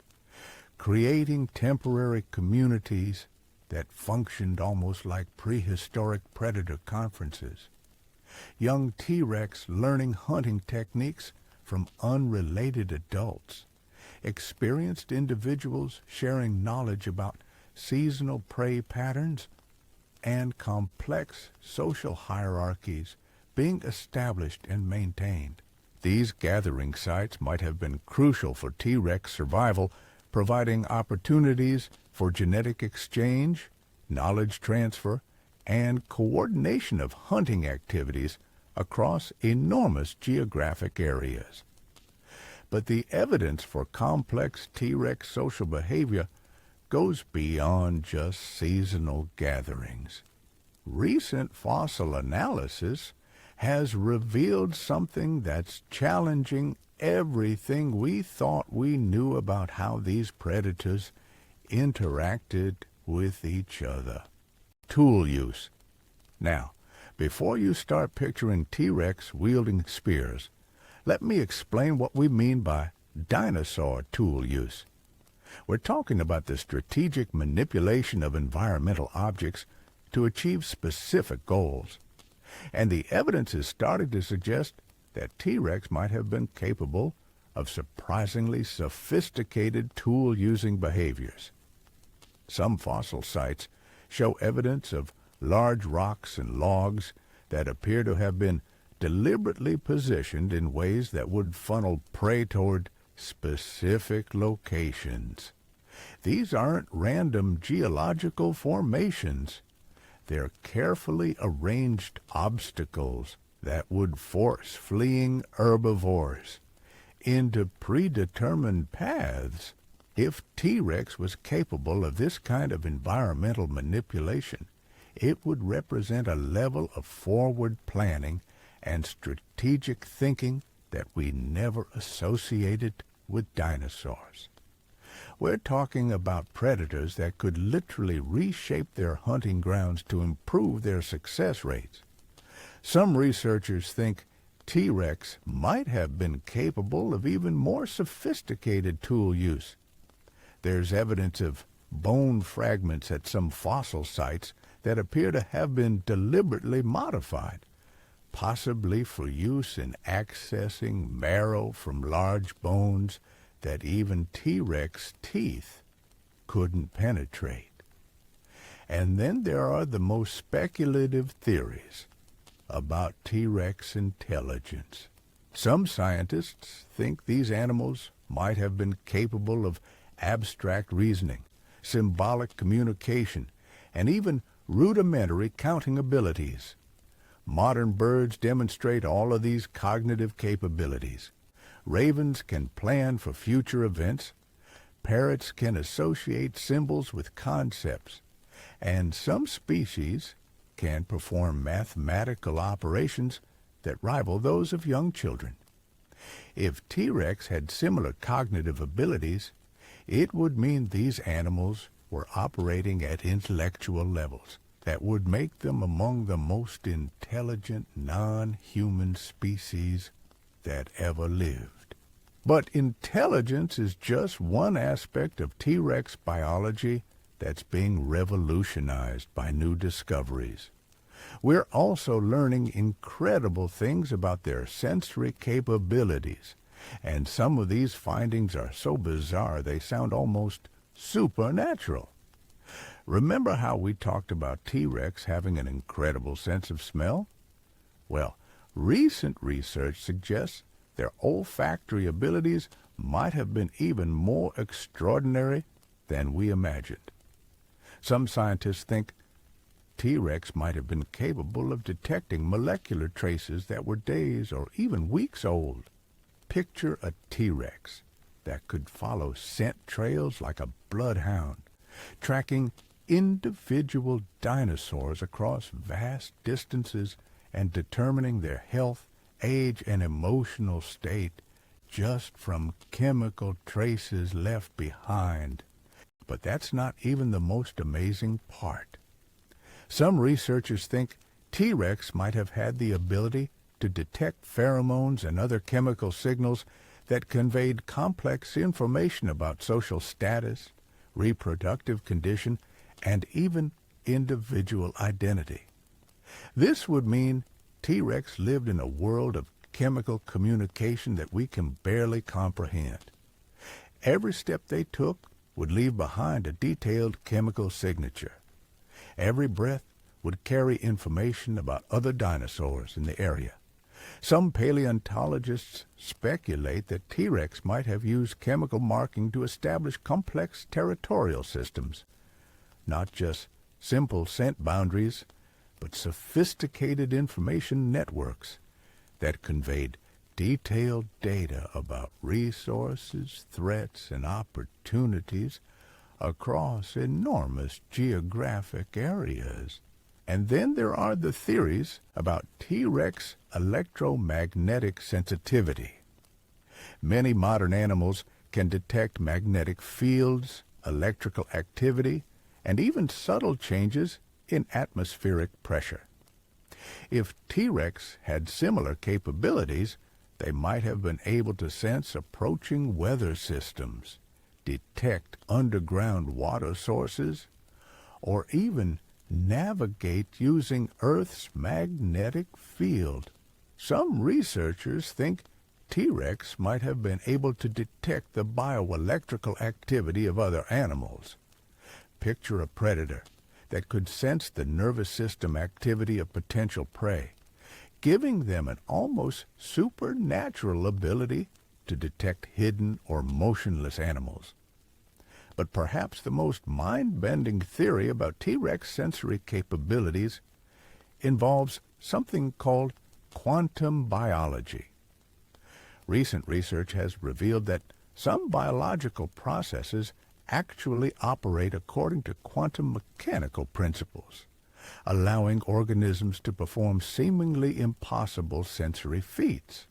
A: creating temporary communities that functioned almost like prehistoric predator conferences. Young T-Rex learning hunting techniques from unrelated adults, experienced individuals sharing knowledge about seasonal prey patterns, and complex social hierarchies being established and maintained. These gathering sites might have been crucial for T-Rex survival, providing opportunities for genetic exchange, knowledge transfer, and coordination of hunting activities across enormous geographic areas. But the evidence for complex T-Rex social behavior goes beyond just seasonal gatherings. Recent fossil analysis has revealed something that's challenging everything we thought we knew about how these predators interacted with each other. Tool use. Now, before you start picturing T-Rex wielding spears, let me explain what we mean by dinosaur tool use. We're talking about the strategic manipulation of environmental objects to achieve specific goals. And the evidence is starting to suggest that T-Rex might have been capable of surprisingly sophisticated tool-using behaviors. Some fossil sites show evidence of large rocks and logs that appear to have been deliberately positioned in ways that would funnel prey toward specific locations. These aren't random geological formations. They're carefully arranged obstacles that would force fleeing herbivores into predetermined paths. If T-Rex was capable of this kind of environmental manipulation, it would represent a level of forward planning and strategic thinking that we never associated with dinosaurs. We're talking about predators that could literally reshape their hunting grounds to improve their success rates. Some researchers think T-Rex might have been capable of even more sophisticated tool use. There's evidence of bone fragments at some fossil sites that appear to have been deliberately modified, possibly for use in accessing marrow from large bones that even T-Rex teeth couldn't penetrate. And then there are the most speculative theories about T-Rex intelligence. Some scientists think these animals might have been capable of abstract reasoning, symbolic communication, and even rudimentary counting abilities. Modern birds demonstrate all of these cognitive capabilities. Ravens can plan for future events. Parrots can associate symbols with concepts. And some species can perform mathematical operations that rival those of young children. If T-Rex had similar cognitive abilities, it would mean these animals were operating at intellectual levels that would make them among the most intelligent non-human species that ever lived. But intelligence is just one aspect of T-Rex biology that's being revolutionized by new discoveries. We're also learning incredible things about their sensory capabilities, and some of these findings are so bizarre they sound almost supernatural. Remember how we talked about T-Rex having an incredible sense of smell? Well, recent research suggests their olfactory abilities might have been even more extraordinary than we imagined. Some scientists think T-Rex might have been capable of detecting molecular traces that were days or even weeks old. Picture a T-Rex that could follow scent trails like a bloodhound, tracking individual dinosaurs across vast distances and determining their health, age, and emotional state just from chemical traces left behind. But that's not even the most amazing part. Some researchers think T-Rex might have had the ability to detect pheromones and other chemical signals that conveyed complex information about social status, reproductive condition, and even individual identity. This would mean T-Rex lived in a world of chemical communication that we can barely comprehend. Every step they took would leave behind a detailed chemical signature. Every breath would carry information about other dinosaurs in the area. Some paleontologists speculate that T-Rex might have used chemical marking to establish complex territorial systems, not just simple scent boundaries, but sophisticated information networks that conveyed detailed data about resources, threats, and opportunities across enormous geographic areas. And then there are the theories about T-Rex electromagnetic sensitivity. Many modern animals can detect magnetic fields, electrical activity, and even subtle changes in atmospheric pressure. If T-Rex had similar capabilities, they might have been able to sense approaching weather systems, detect underground water sources, or even navigate using Earth's magnetic field. Some researchers think T-Rex might have been able to detect the bioelectrical activity of other animals. Picture a predator that could sense the nervous system activity of potential prey, giving them an almost supernatural ability to detect hidden or motionless animals. But perhaps the most mind-bending theory about T-Rex sensory capabilities involves something called quantum biology. Recent research has revealed that some biological processes actually operate according to quantum mechanical principles, allowing organisms to perform seemingly impossible sensory feats.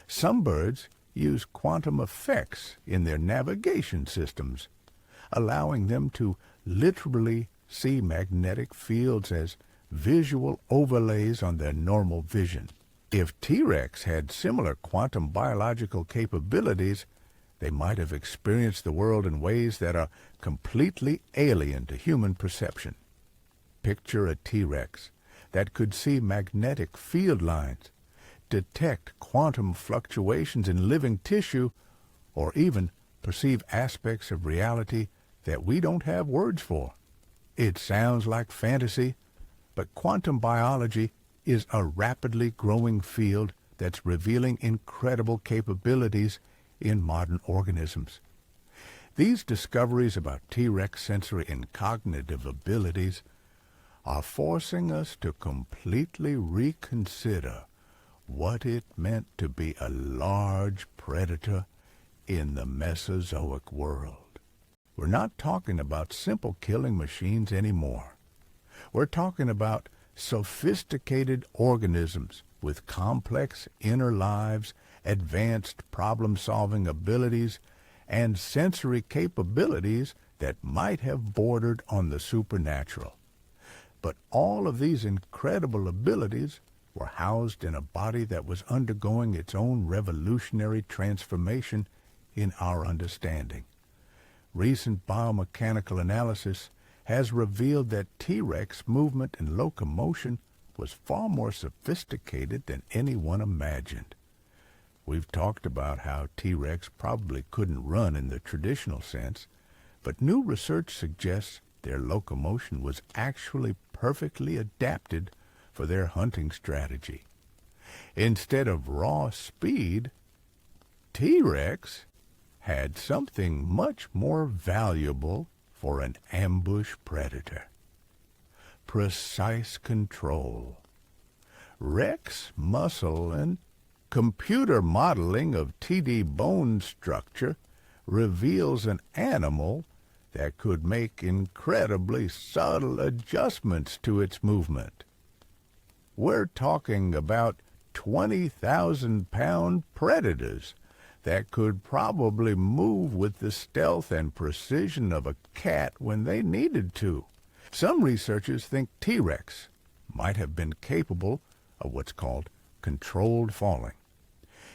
A: Some birds use quantum effects in their navigation systems, allowing them to literally see magnetic fields as visual overlays on their normal vision. If T-Rex had similar quantum biological capabilities, they might have experienced the world in ways that are completely alien to human perception. Picture a T-Rex that could see magnetic field lines, detect quantum fluctuations in living tissue, or even perceive aspects of reality that we don't have words for. It sounds like fantasy, but quantum biology is a rapidly growing field that's revealing incredible capabilities in modern organisms. These discoveries about T-Rex sensory and cognitive abilities are forcing us to completely reconsider what it meant to be a large predator in the Mesozoic world. We're not talking about simple killing machines anymore. We're talking about sophisticated organisms with complex inner lives, advanced problem-solving abilities, and sensory capabilities that might have bordered on the supernatural. But all of these incredible abilities were housed in a body that was undergoing its own revolutionary transformation in our understanding. Recent biomechanical analysis has revealed that T-Rex movement and locomotion was far more sophisticated than anyone imagined. We've talked about how T-Rex probably couldn't run in the traditional sense, but new research suggests their locomotion was actually perfectly adapted for their hunting strategy. Instead of raw speed, T-Rex had something much more valuable for an ambush predator: precise control. Rex muscle and computer modeling of TD bone structure reveals an animal that could make incredibly subtle adjustments to its movement. We're talking about 20,000-pound predators that could probably move with the stealth and precision of a cat when they needed to. Some researchers think T-Rex might have been capable of what's called controlled falling,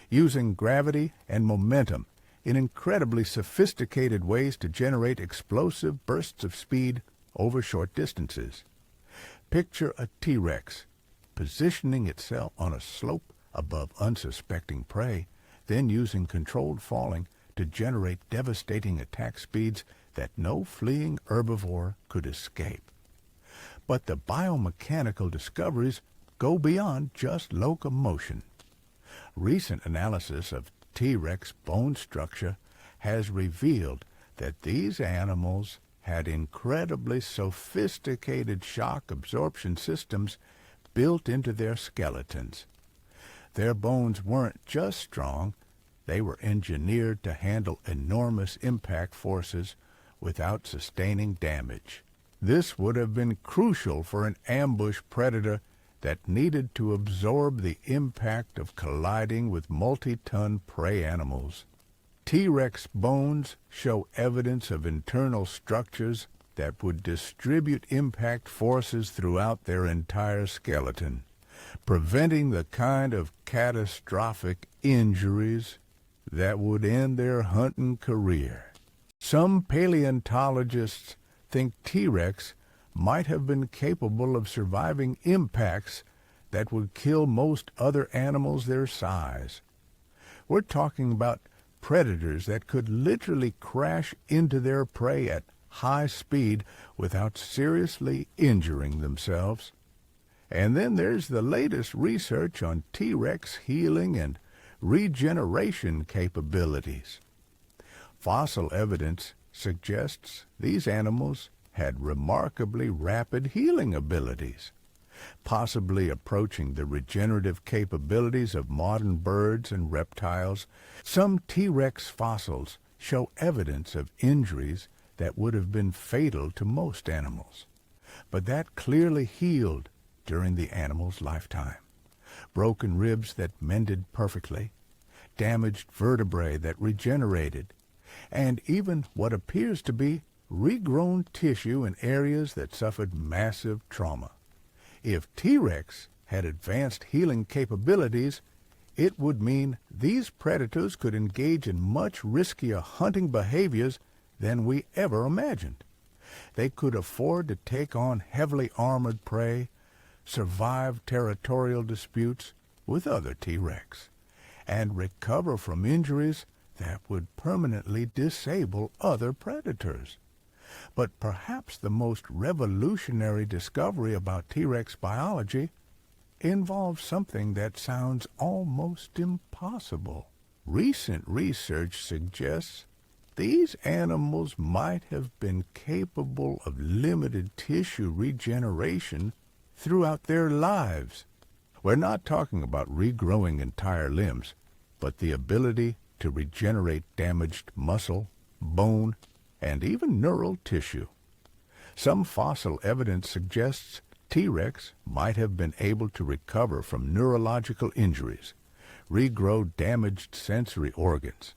A: using gravity and momentum in incredibly sophisticated ways to generate explosive bursts of speed over short distances. Picture a T-Rex positioning itself on a slope above unsuspecting prey, then using controlled falling to generate devastating attack speeds that no fleeing herbivore could escape. But the biomechanical discoveries go beyond just locomotion. Recent analysis of T-Rex bone structure has revealed that these animals had incredibly sophisticated shock absorption systems built into their skeletons. Their bones weren't just strong, they were engineered to handle enormous impact forces without sustaining damage. This would have been crucial for an ambush predator that needed to absorb the impact of colliding with multi-ton prey animals. T-Rex bones show evidence of internal structures that would distribute impact forces throughout their entire skeleton, preventing the kind of catastrophic injuries that would end their hunting career. Some paleontologists think T-Rex might have been capable of surviving impacts that would kill most other animals their size. We're talking about predators that could literally crash into their prey at high speed without seriously injuring themselves. And then there's the latest research on T-Rex healing and regeneration capabilities. Fossil evidence suggests these animals had remarkably rapid healing abilities, possibly approaching the regenerative capabilities of modern birds and reptiles. Some T-Rex fossils show evidence of injuries that would have been fatal to most animals, but that clearly healed during the animal's lifetime. Broken ribs that mended perfectly, damaged vertebrae that regenerated, and even what appears to be regrown tissue in areas that suffered massive trauma. If T-Rex had advanced healing capabilities, it would mean these predators could engage in much riskier hunting behaviors than we ever imagined. They could afford to take on heavily armored prey, survive territorial disputes with other T-Rex, and recover from injuries that would permanently disable other predators. But perhaps the most revolutionary discovery about T-Rex biology involves something that sounds almost impossible. Recent research suggests these animals might have been capable of limited tissue regeneration throughout their lives. We're not talking about regrowing entire limbs, but the ability to regenerate damaged muscle, bone, and even neural tissue. Some fossil evidence suggests T-Rex might have been able to recover from neurological injuries, regrow damaged sensory organs,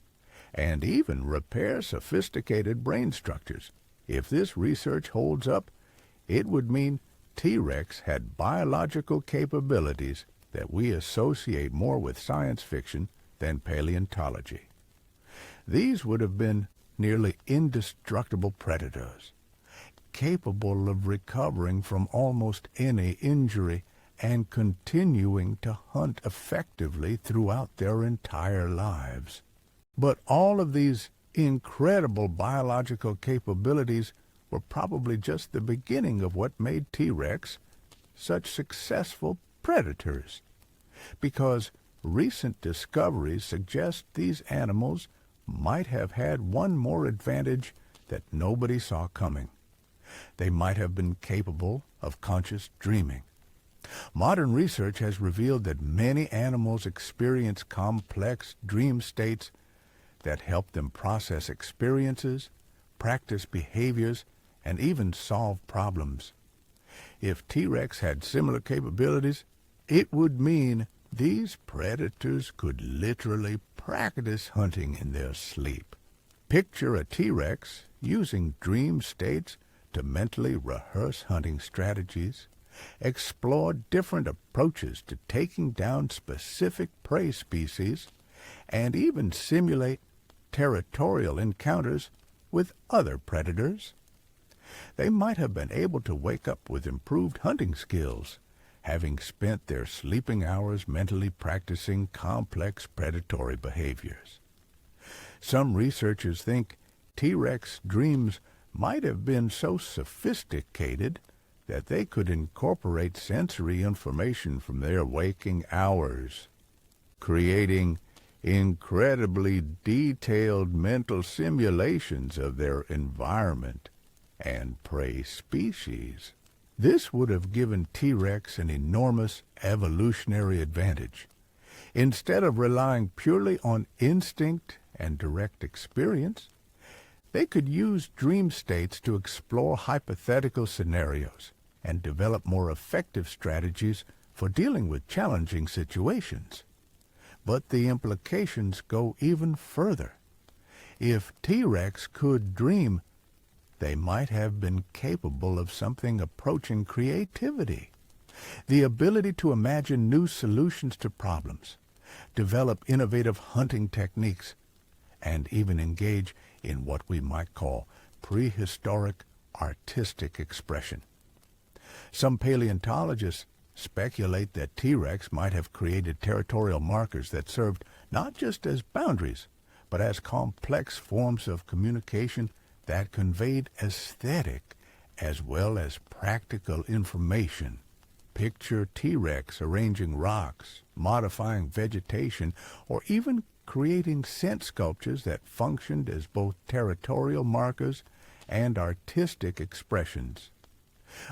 A: and even repair sophisticated brain structures. If this research holds up, it would mean T-Rex had biological capabilities that we associate more with science fiction than paleontology. These would have been nearly indestructible predators, capable of recovering from almost any injury and continuing to hunt effectively throughout their entire lives. But all of these incredible biological capabilities were probably just the beginning of what made T-Rex such successful predators, because recent discoveries suggest these animals might have had one more advantage that nobody saw coming. They might have been capable of conscious dreaming. Modern research has revealed that many animals experience complex dream states that help them process experiences, practice behaviors, and even solve problems. If T-Rex had similar capabilities, it would mean these predators could literally practice hunting in their sleep. Picture a T-Rex using dream states to mentally rehearse hunting strategies, explore different approaches to taking down specific prey species, and even simulate territorial encounters with other predators. They might have been able to wake up with improved hunting skills, having spent their sleeping hours mentally practicing complex predatory behaviors. Some researchers think T-Rex dreams might have been so sophisticated that they could incorporate sensory information from their waking hours, creating incredibly detailed mental simulations of their environment and prey species. This would have given T-Rex an enormous evolutionary advantage. Instead of relying purely on instinct and direct experience, they could use dream states to explore hypothetical scenarios and develop more effective strategies for dealing with challenging situations. But the implications go even further. If T-Rex could dream, they might have been capable of something approaching creativity, the ability to imagine new solutions to problems, develop innovative hunting techniques, and even engage in what we might call prehistoric artistic expression. Some paleontologists speculate that T-Rex might have created territorial markers that served not just as boundaries, but as complex forms of communication that conveyed aesthetic as well as practical information. Picture T-Rex arranging rocks, modifying vegetation, or even creating scent sculptures that functioned as both territorial markers and artistic expressions.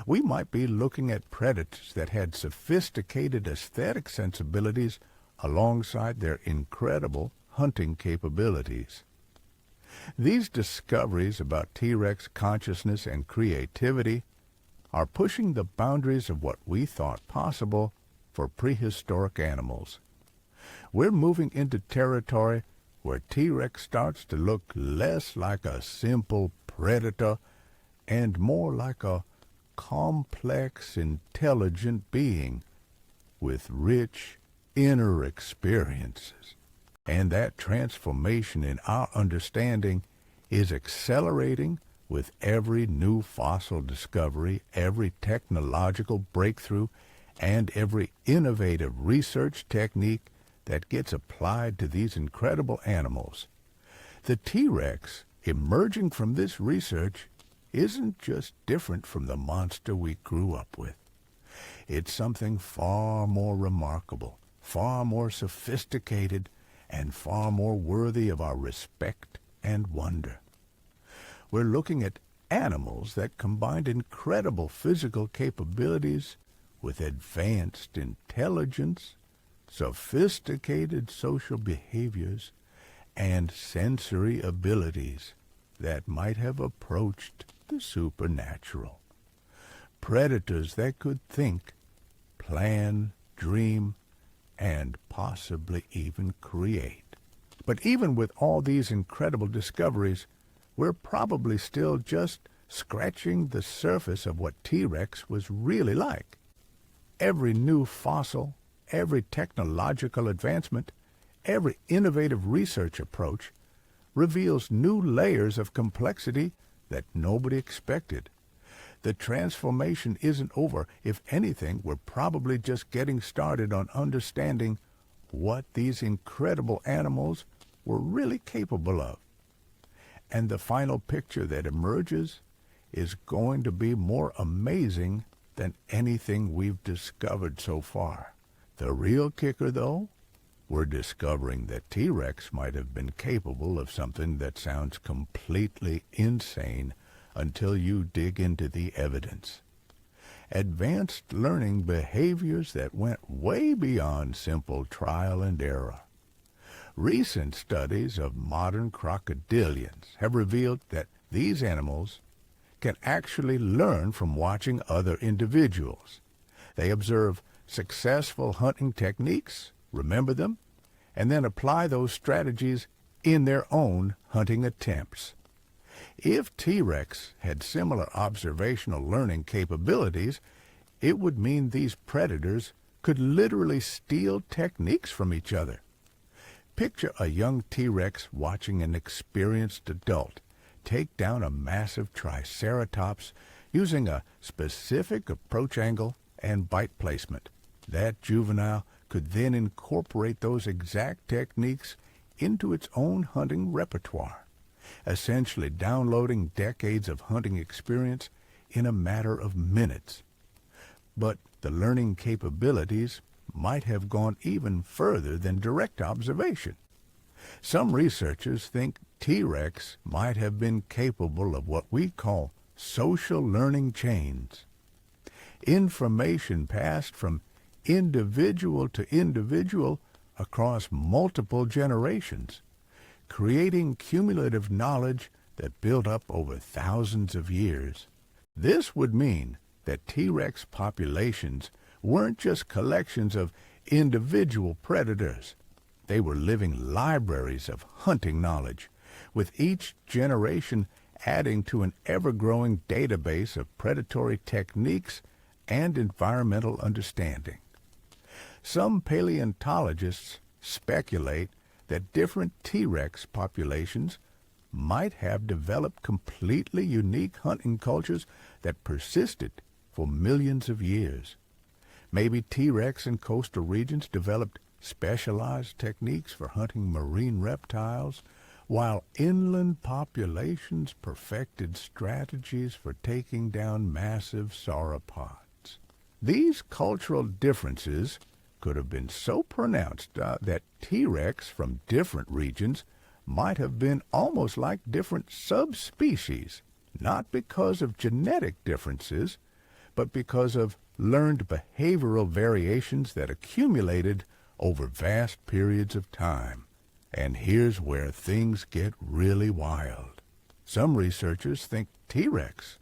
A: We might be looking at predators that had sophisticated aesthetic sensibilities alongside their incredible hunting capabilities. These discoveries about T-Rex consciousness and creativity are pushing the boundaries of what we thought possible for prehistoric animals. We're moving into territory where T-Rex starts to look less like a simple predator and more like a complex, intelligent being with rich inner experiences. And that transformation in our understanding is accelerating with every new fossil discovery, every technological breakthrough, and every innovative research technique that gets applied to these incredible animals. The T-Rex, emerging from this research, isn't just different from the monster we grew up with. It's something far more remarkable, far more sophisticated, and far more worthy of our respect and wonder. We're looking at animals that combined incredible physical capabilities with advanced intelligence, sophisticated social behaviors, and sensory abilities that might have approached the supernatural. Predators that could think, plan, dream, and possibly even create. But even with all these incredible discoveries, we're probably still just scratching the surface of what T-Rex was really like. Every new fossil, every technological advancement, every innovative research approach reveals new layers of complexity that nobody expected. The transformation isn't over. If anything, we're probably just getting started on understanding what these incredible animals were really capable of. And the final picture that emerges is going to be more amazing than anything we've discovered so far. The real kicker, though, we're discovering that T-Rex might have been capable of something that sounds completely insane until you dig into the evidence. Advanced learning behaviors that went way beyond simple trial and error. Recent studies of modern crocodilians have revealed that these animals can actually learn from watching other individuals. They observe successful hunting techniques, remember them, and then apply those strategies in their own hunting attempts. If T-Rex had similar observational learning capabilities, it would mean these predators could literally steal techniques from each other. Picture a young T-Rex watching an experienced adult take down a massive triceratops using a specific approach angle and bite placement. That juvenile could then incorporate those exact techniques into its own hunting repertoire, essentially downloading decades of hunting experience in a matter of minutes. But the learning capabilities might have gone even further than direct observation. Some researchers think T-Rex might have been capable of what we call social learning chains. Information passed from individual to individual across multiple generations, creating cumulative knowledge that built up over thousands of years. This would mean that T-Rex populations weren't just collections of individual predators. They were living libraries of hunting knowledge, with each generation adding to an ever-growing database of predatory techniques and environmental understanding. Some paleontologists speculate that different T-Rex populations might have developed completely unique hunting cultures that persisted for millions of years. Maybe T-Rex in coastal regions developed specialized techniques for hunting marine reptiles, while inland populations perfected strategies for taking down massive sauropods. These cultural differences could have been so pronounced that T-Rex from different regions might have been almost like different subspecies, not because of genetic differences, but because of learned behavioral variations that accumulated over vast periods of time. And here's where things get really wild. Some researchers think T-Rex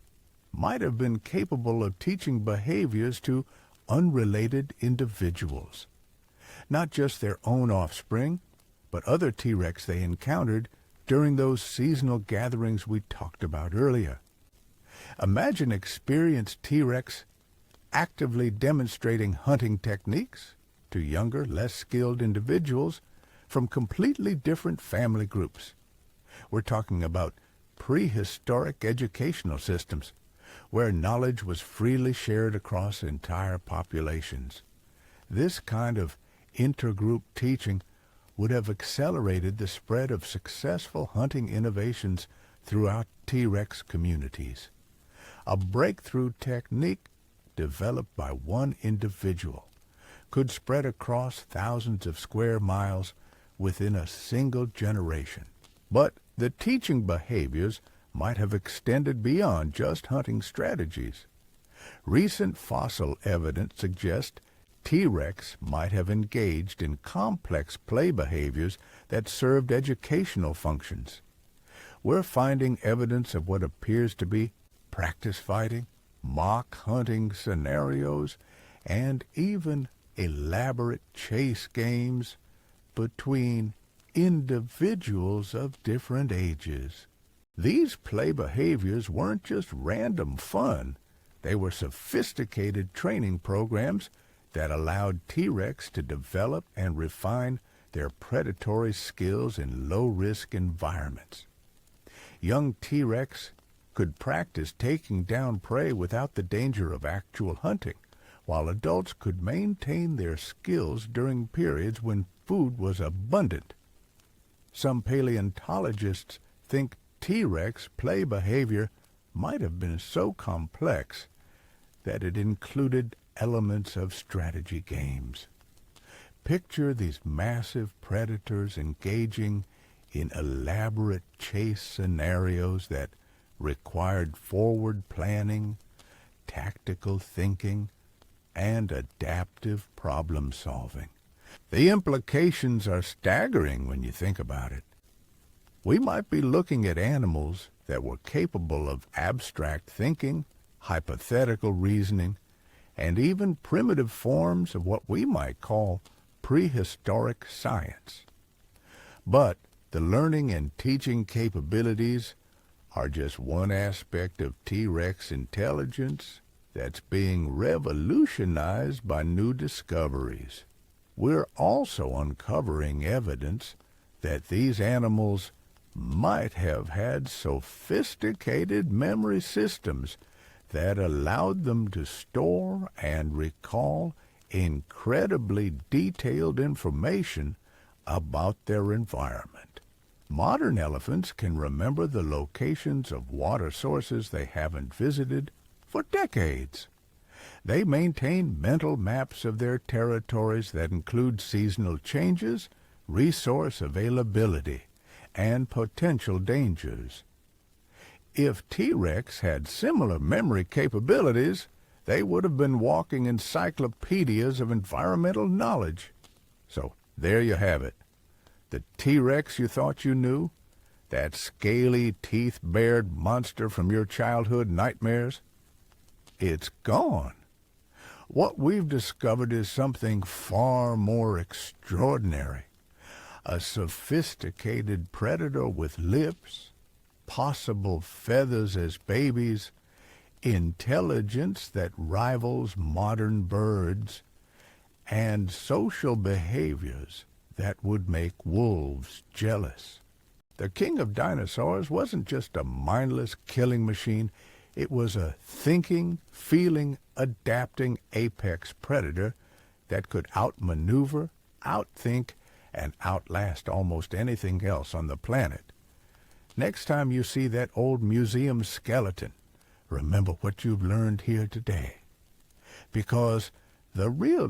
A: might have been capable of teaching behaviors to unrelated individuals. not just their own offspring, but other T-Rex they encountered during those seasonal gatherings we talked about earlier. Imagine experienced T-Rex actively demonstrating hunting techniques to younger, less skilled individuals from completely different family groups. We're talking about prehistoric educational systems where knowledge was freely shared across entire populations. This kind of intergroup teaching would have accelerated the spread of successful hunting innovations throughout T-Rex communities. A breakthrough technique developed by one individual could spread across thousands of square miles within a single generation. But the teaching behaviors might have extended beyond just hunting strategies. Recent fossil evidence suggests T-Rex might have engaged in complex play behaviors that served educational functions. We're finding evidence of what appears to be practice fighting, mock hunting scenarios, and even elaborate chase games between individuals of different ages. These play behaviors weren't just random fun. They were sophisticated training programs that allowed T-Rex to develop and refine their predatory skills in low-risk environments. Young T-Rex could practice taking down prey without the danger of actual hunting, while adults could maintain their skills during periods when food was abundant. Some paleontologists think T-Rex play behavior might have been so complex that it included elements of strategy games. Picture these massive predators engaging in elaborate chase scenarios that required forward planning, tactical thinking, and adaptive problem solving. The implications are staggering when you think about it. We might be looking at animals that were capable of abstract thinking, hypothetical reasoning, and even primitive forms of what we might call prehistoric science. But the learning and teaching capabilities are just one aspect of T-Rex intelligence that's being revolutionized by new discoveries. We're also uncovering evidence that these animals might have had sophisticated memory systems that allowed them to store and recall incredibly detailed information about their environment. Modern elephants can remember the locations of water sources they haven't visited for decades. They maintain mental maps of their territories that include seasonal changes, resource availability, and potential dangers. If T-Rex had similar memory capabilities, they would have been walking encyclopedias of environmental knowledge. So there you have it. The T-Rex you thought you knew, that scaly, teeth-bared monster from your childhood nightmares, it's gone. What we've discovered is something far more extraordinary. A sophisticated predator with lips, possible feathers as babies, intelligence that rivals modern birds, and social behaviors that would make wolves jealous. The king of dinosaurs wasn't just a mindless killing machine. It was a thinking, feeling, adapting apex predator that could outmaneuver, outthink, and outlast almost anything else on the planet. Next time you see that old museum skeleton, remember what you've learned here today. Because the real